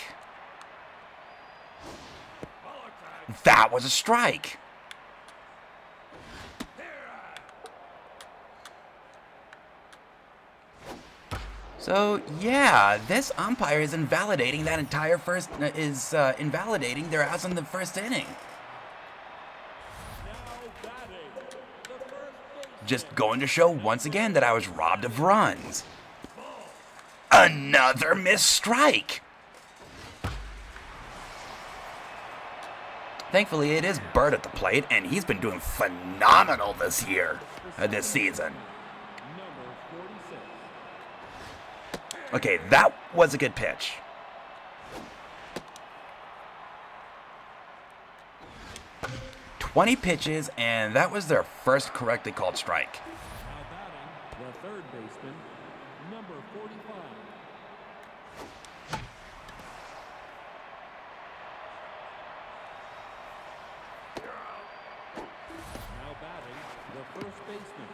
That was a strike. So yeah, this umpire is invalidating that entire invalidating their outs in the first inning. Just going to show once again that I was robbed of runs. Another missed strike. Thankfully, it is Bert at the plate, and he's been doing phenomenal this season. Okay, that was a good pitch. "20 pitches, and that was their first correctly called strike." Now batting, the third baseman, number 45. Now batting, the first baseman,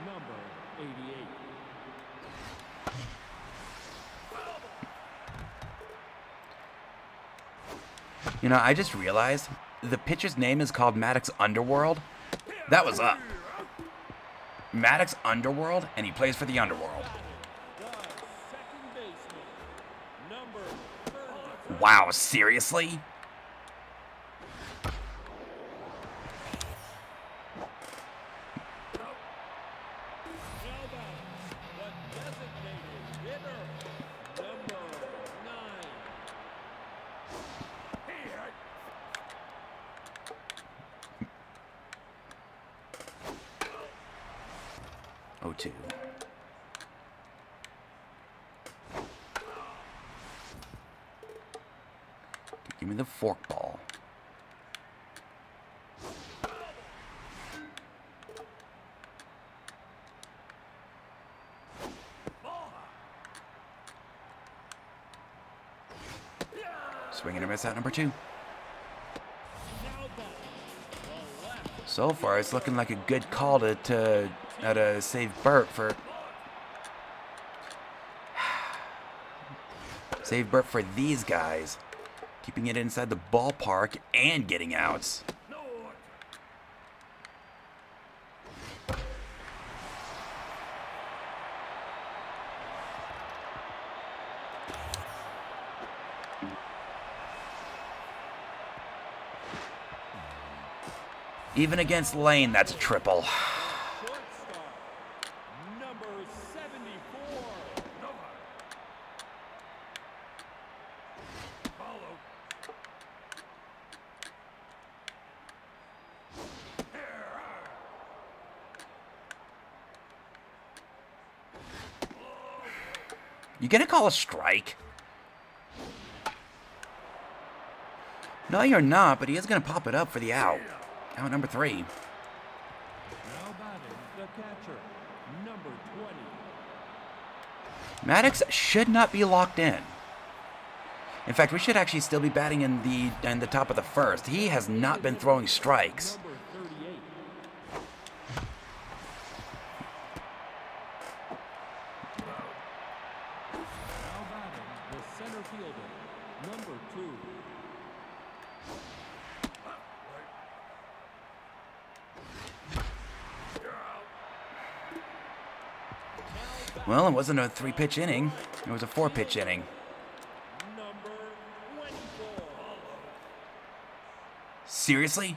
number 88. You know, I just realized the pitcher's name is called Maddox Underworld. That was up. Maddox Underworld, and he plays for the Underworld. The second baseman, number 30. Wow, seriously? Now batting, the designated hitter, number 9. 0-2. Give me the forkball. Swing and a miss at number 2. So far, it's looking like a good call to save Bert for these guys, keeping it inside the ballpark and getting outs. Even against Lane, that's a triple. Shortstop, number 74. You gonna call a strike? No, you're not, but he is gonna pop it up for the out. Out number 3. Now batting, the catcher, number 20. Maddox should not be locked in. In fact, we should actually still be batting in the top of the first. He has not been throwing strikes. Number 38. Now batting, the center fielder, number 2. Well, it wasn't a 3-pitch inning. It was a 4-pitch inning. Number Seriously?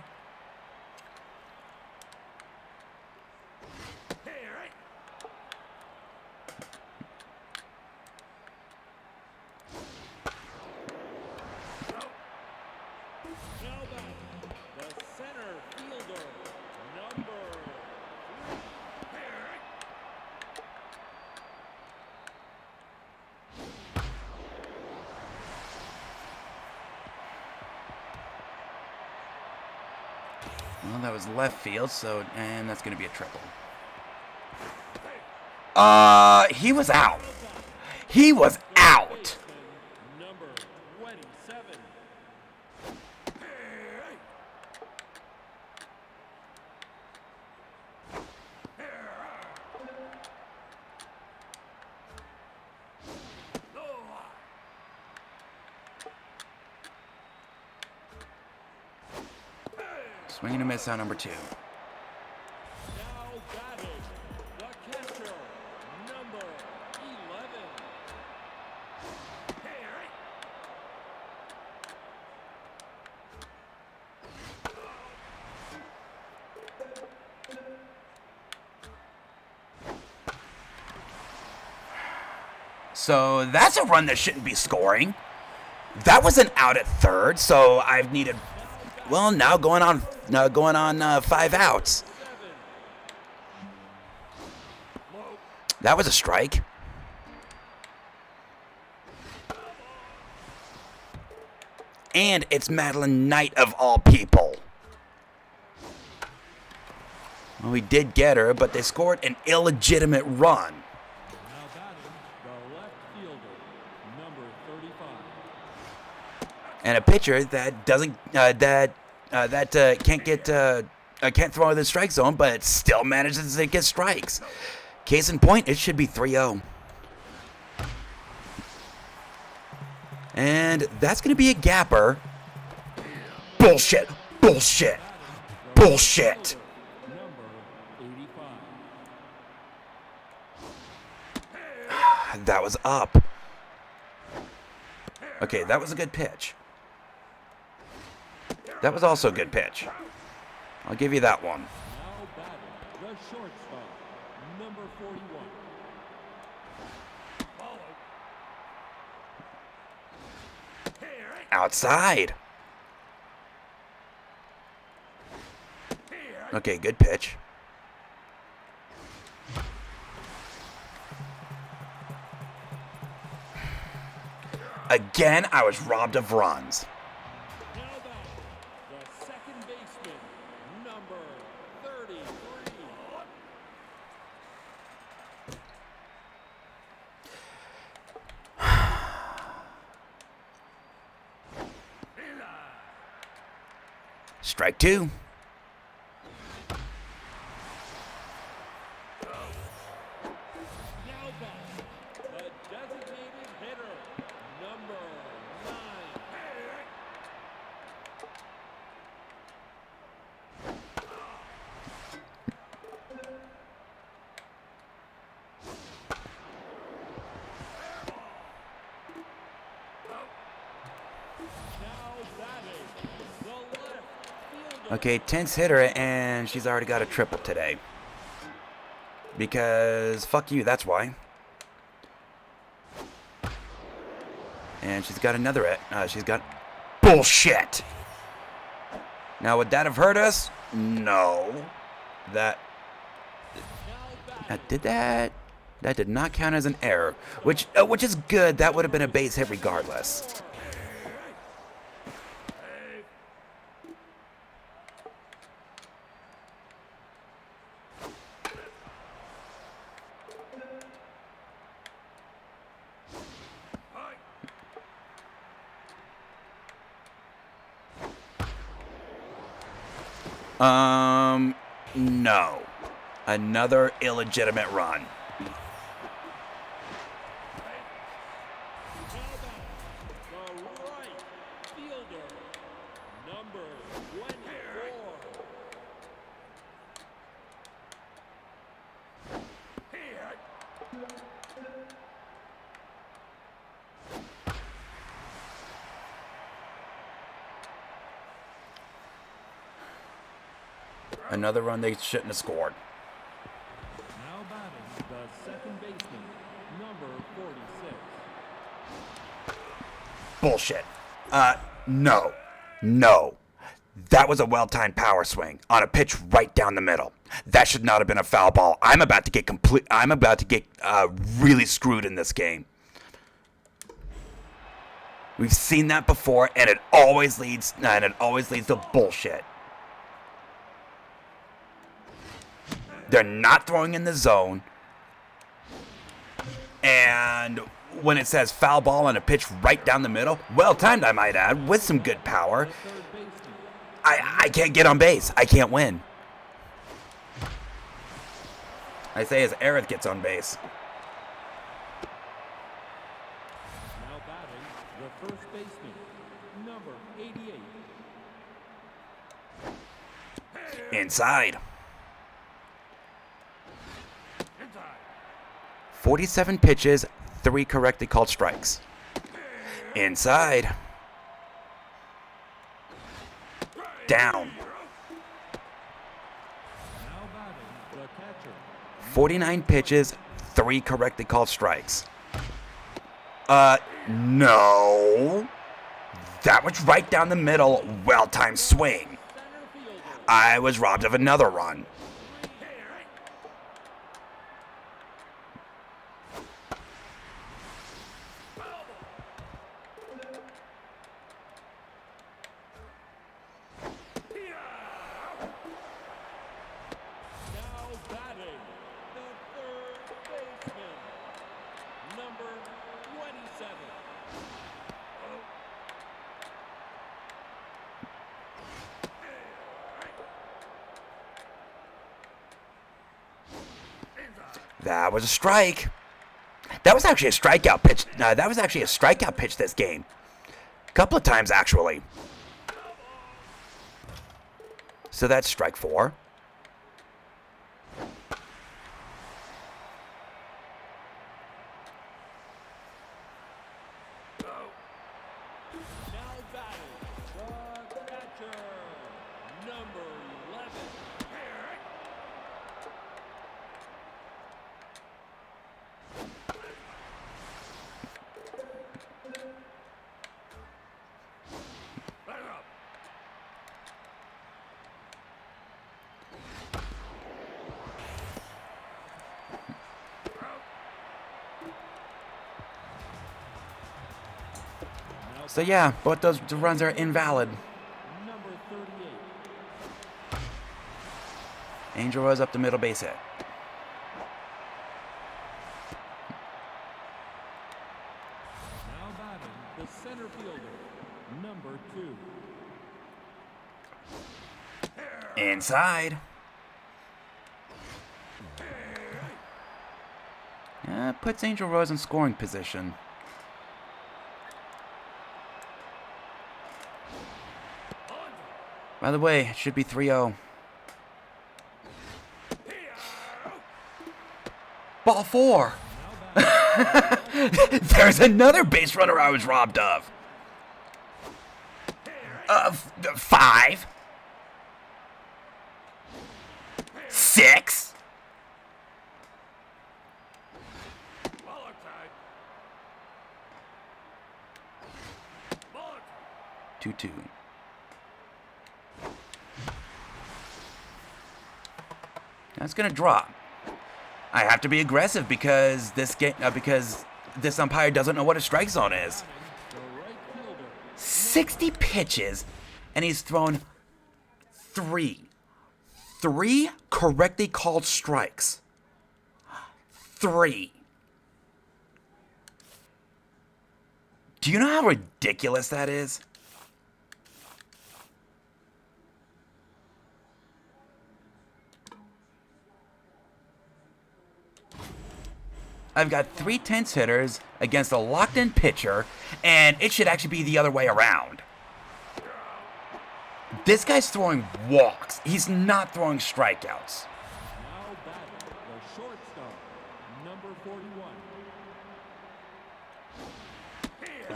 Now back, the center fielder, number 3. Well, that was left field, so, and that's going to be a triple. He was out. He was out. Number 27. Swing and a miss on number 2. Now batting, the catcher, number 11. So that's a run that shouldn't be scoring. That was an out at third, so I've needed. Well, now going on 5 outs. That was a strike. And it's Madeline Knight of all people. Well, we did get her, but they scored an illegitimate run. Now batting, the left fielder, number 35. And a pitcher that doesn't can't throw in the strike zone, but still manages to get strikes. Case in point, it should be 3-0. And that's going to be a gapper. Bullshit. Bullshit. Bullshit. Number 85. That was up. Okay, that was a good pitch. That was also a good pitch. I'll give you that one. Now batting, the shortstop, number 41. Outside. Okay, good pitch. Again, I was robbed of runs. Now batting, the second baseman, number 33. Strike 2. Now batting, the designated hitter, number 9. Now batting, the left fielder. Okay, 10th hitter, and she's already got a triple today. Because, fuck you, that's why. And she's got another, she's got, bullshit! Now, would that have hurt us? No. That did not count as an error. Which is good, that would have been a base hit regardless. No. Another illegitimate run. Now batting, the right fielder, number 24. Another run they shouldn't have scored. Now batting the second baseman, number 46. Bullshit. No. No. That was a well-timed power swing on a pitch right down the middle. That should not have been a foul ball. I'm about to get really screwed in this game. We've seen that before, and it always leads to bullshit. They're not throwing in the zone, and when it says foul ball on a pitch right down the middle, well timed, I might add, with some good power, Third baseman, I can't get on base. I can't win. I say as Aerith gets on base. now batting the first baseman, number 88. Inside. 47 pitches, 3 correctly called strikes. Inside. Down. Now batting the catcher, 49 pitches, 3 correctly called strikes. No. That was right down the middle, well-timed swing. center fielder, I was robbed of another run. now batting the third baseman, number 27. That was a strike. That was actually a strikeout pitch. That was actually a strikeout pitch this game. A couple of times, actually. So that's strike 4. Now batting the catcher, number 11. So yeah, both those runs are invalid. Number 38. Angel Rose up the middle base hit. Now batting the center fielder, number 2. Inside. Puts Angel Rose in scoring position. By the way, it should be 3-0. Ball 4. There's another base runner I was robbed of. 5. 6. 2-2. That's gonna drop. I have to be aggressive because this umpire doesn't know what a strike zone is. The right fielder, 60 pitches, and he's thrown 3 correctly called strikes. 3. Do you know how ridiculous that is? I've got 3 tense hitters against a locked-in pitcher, and it should actually be the other way around. This guy's throwing walks. He's not throwing strikeouts. now batting the shortstop, number 41.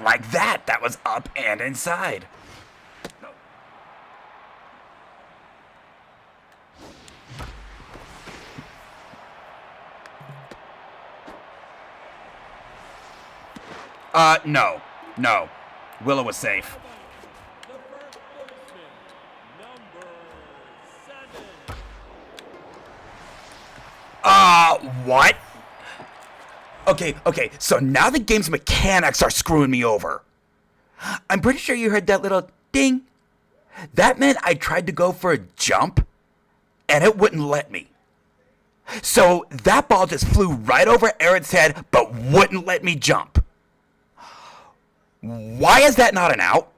Like that. That was up and inside. No. No. Willow was safe. The first baseman, number 7. What? Okay, so now the game's mechanics are screwing me over. I'm pretty sure you heard that little ding. That meant I tried to go for a jump, and it wouldn't let me. So that ball just flew right over Aaron's head, but wouldn't let me jump. Why is that not an out?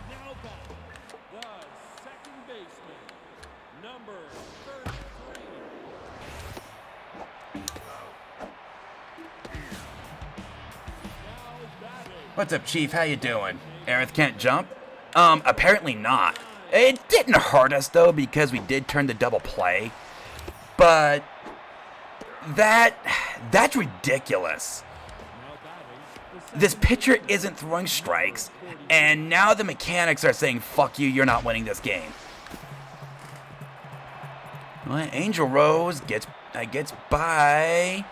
Now back, the second baseman, number 33. Now batting, What's up, Chief? How you doing? Aerith can't jump? Apparently not. It didn't hurt us, though, because we did turn the double play. But that's ridiculous. now batting, the second This pitcher isn't throwing strikes, and now the mechanics are saying, fuck you, you're not winning this game. Well, Angel Rose gets by.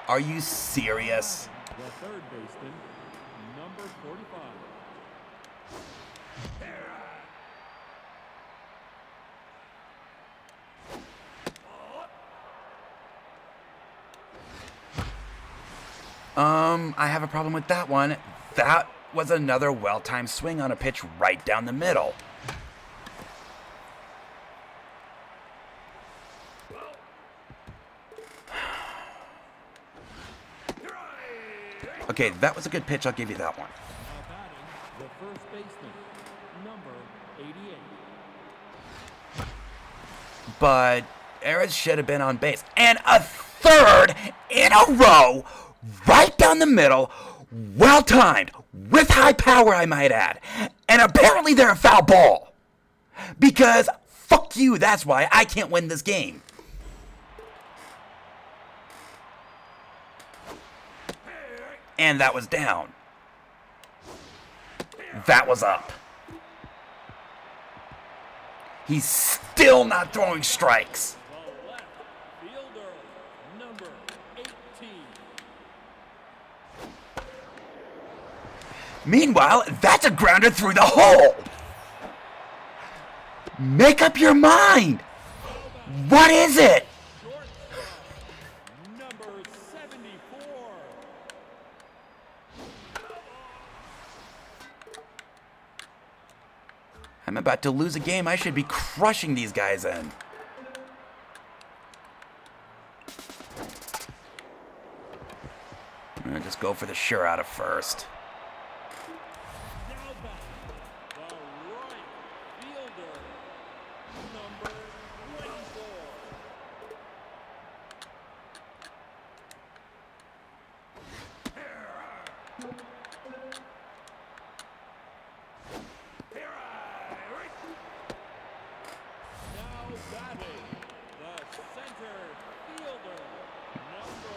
Are you serious? the third baseman, number 45. I have a problem with that one. That was another well-timed swing on a pitch right down the middle. Okay, that was a good pitch. I'll give you that one. Now batting, the first baseman, number 88. But Ares should have been on base. And a third in a row, right down the middle, well timed, with high power, I might add. And apparently they're a foul ball. Because, fuck you, that's why I can't win this game. And that was down. That was up. He's still not throwing strikes. The left fielder, number 18. Meanwhile, that's a grounder through the hole. Make up your mind. What is it? Shortstop, number 74. I'm about to lose a game I should be crushing these guys in. I'm gonna just go for the sure out of first. Now back, the right fielder, number 24. Now batting, the center fielder, number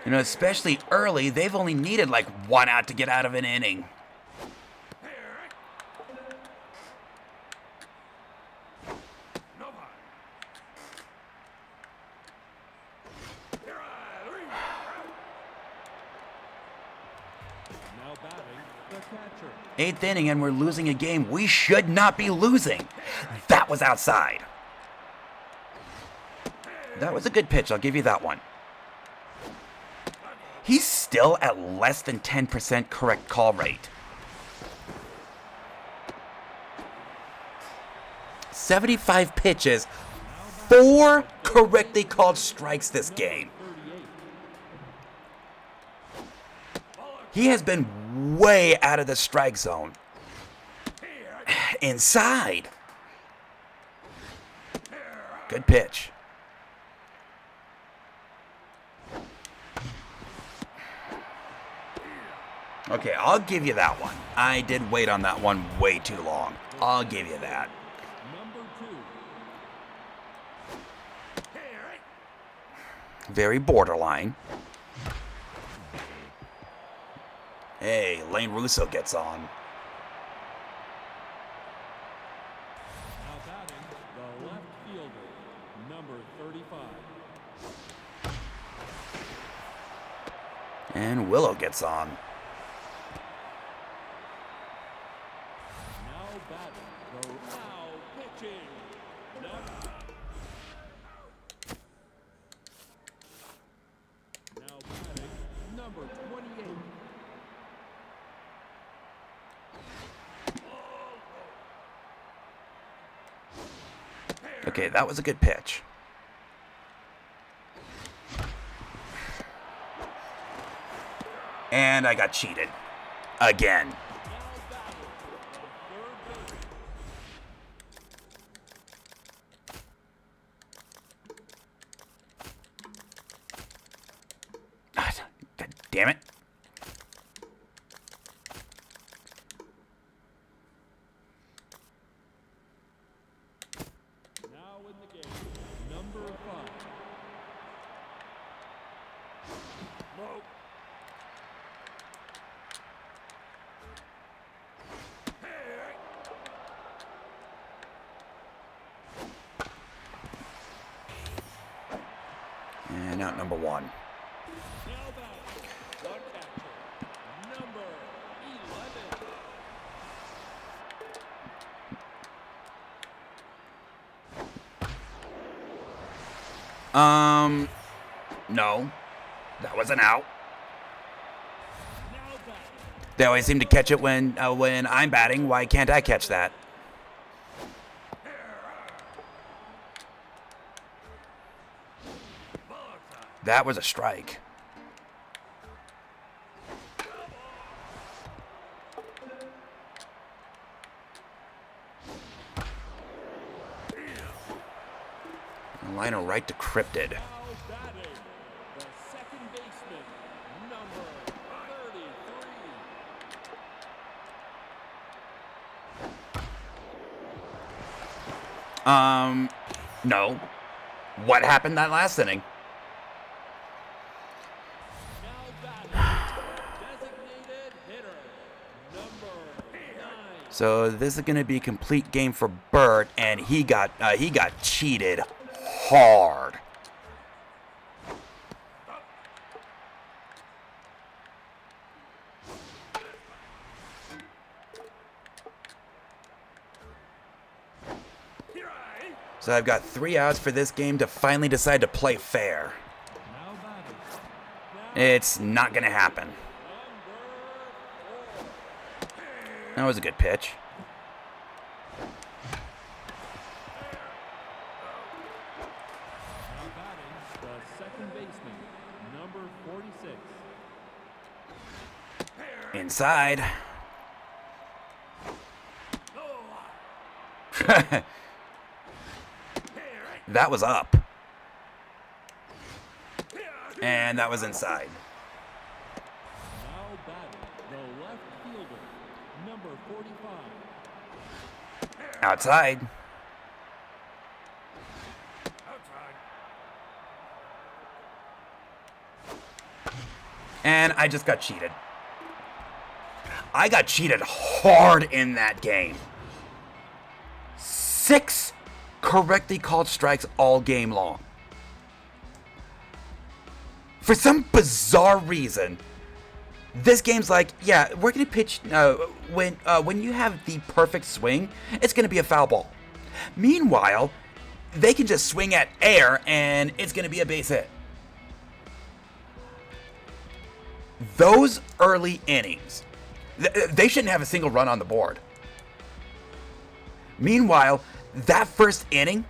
You know, especially early, they've only needed like one out to get out of an inning. now batting, the catcher. Eighth inning and we're losing a game we should not be losing. That was outside. That was a good pitch, I'll give you that one. He's still at less than 10% correct call rate. 75 pitches, 4 correctly called strikes this game. 38. He has been way out of the strike zone. Inside. Good pitch. Okay, I'll give you that one. I did wait on that one way too long. I'll give you that. Number 2. Very borderline. Hey, Lane Russo gets on. Now batting, the left fielder, number 35. And Willow gets on. Now batting, the now pitching. Now batting, number 28. Okay, that was a good pitch. And I got cheated. Again. Now batting, third base. God damn it. Now in the game, number 5. Low. And out number 1. Now batting, the catcher, number 11. No. That wasn't out. Now batting, They always seem to catch it when I'm batting. Why can't I catch that? That was a strike. Liner right to Cryptid. now batting, the second baseman, number 33. No. What happened that last inning? Now batting, designated hitter, number 9. So this is going to be a complete game for Bert, and he got cheated hard. So I've got 3 outs for this game to finally decide to play fair. Now batting, It's not going to happen. That was a good pitch. now batting, the second baseman, number 46. Inside. That was up. And that was inside. Now batting, the left fielder, number 45. Outside. And I just got cheated. I got cheated hard in that game. 6 correctly called strikes all game long. For some bizarre reason, this game's like, yeah, we're gonna pitch when you have the perfect swing, it's gonna be a foul ball. Meanwhile, they can just swing at air and it's gonna be a base hit. Those early innings, they shouldn't have a single run on the board. Meanwhile, that first inning,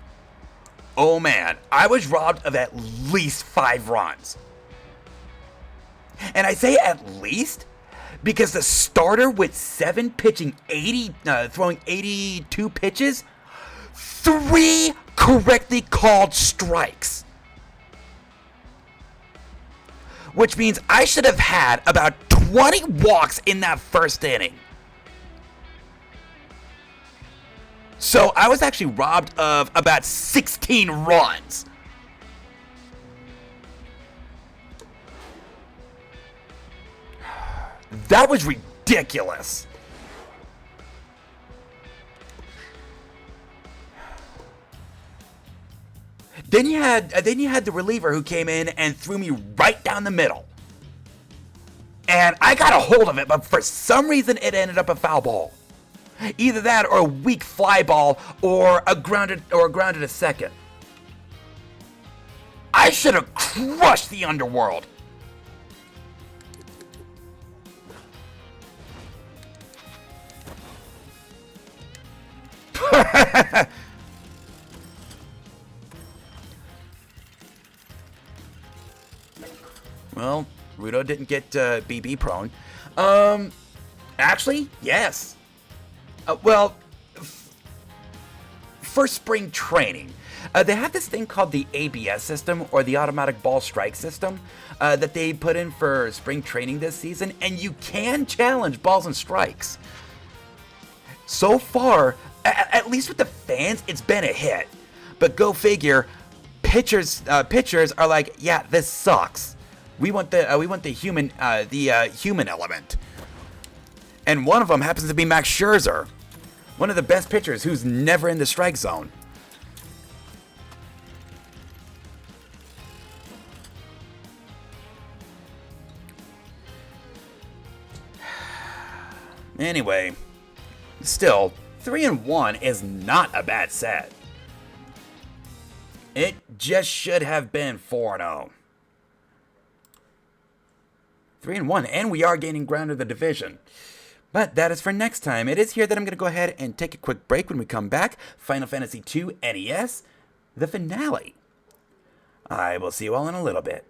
oh man, I was robbed of at least 5 runs. And I say at least because the starter with 7 pitching throwing 82 pitches, 3 correctly called strikes. Which means I should have had about 20 walks in that first inning. So I was actually robbed of about 16 runs. That was ridiculous. Then you had the reliever who came in and threw me right down the middle. and I got a hold of it, but for some reason it ended up a foul ball. Either that or a weak fly ball or a grounded a second. I should have crushed the underworld. Well, Rudo didn't get BB prone. Actually, yes. For spring training, they have this thing called the ABS system, or the automatic ball strike system, that they put in for spring training this season, and you can challenge balls and strikes. So far, at least with the fans, it's been a hit. But go figure, pitchers are like, yeah, this sucks. We want the human element. And one of them happens to be Max Scherzer, one of the best pitchers who's never in the strike zone. Anyway, still, 3-1 is not a bad set. It just should have been 4-0. 3-1, and we are gaining ground in the division. But that is for next time. It is here that I'm going to go ahead and take a quick break. When we come back, Final Fantasy II NES, the finale. I will see you all in a little bit.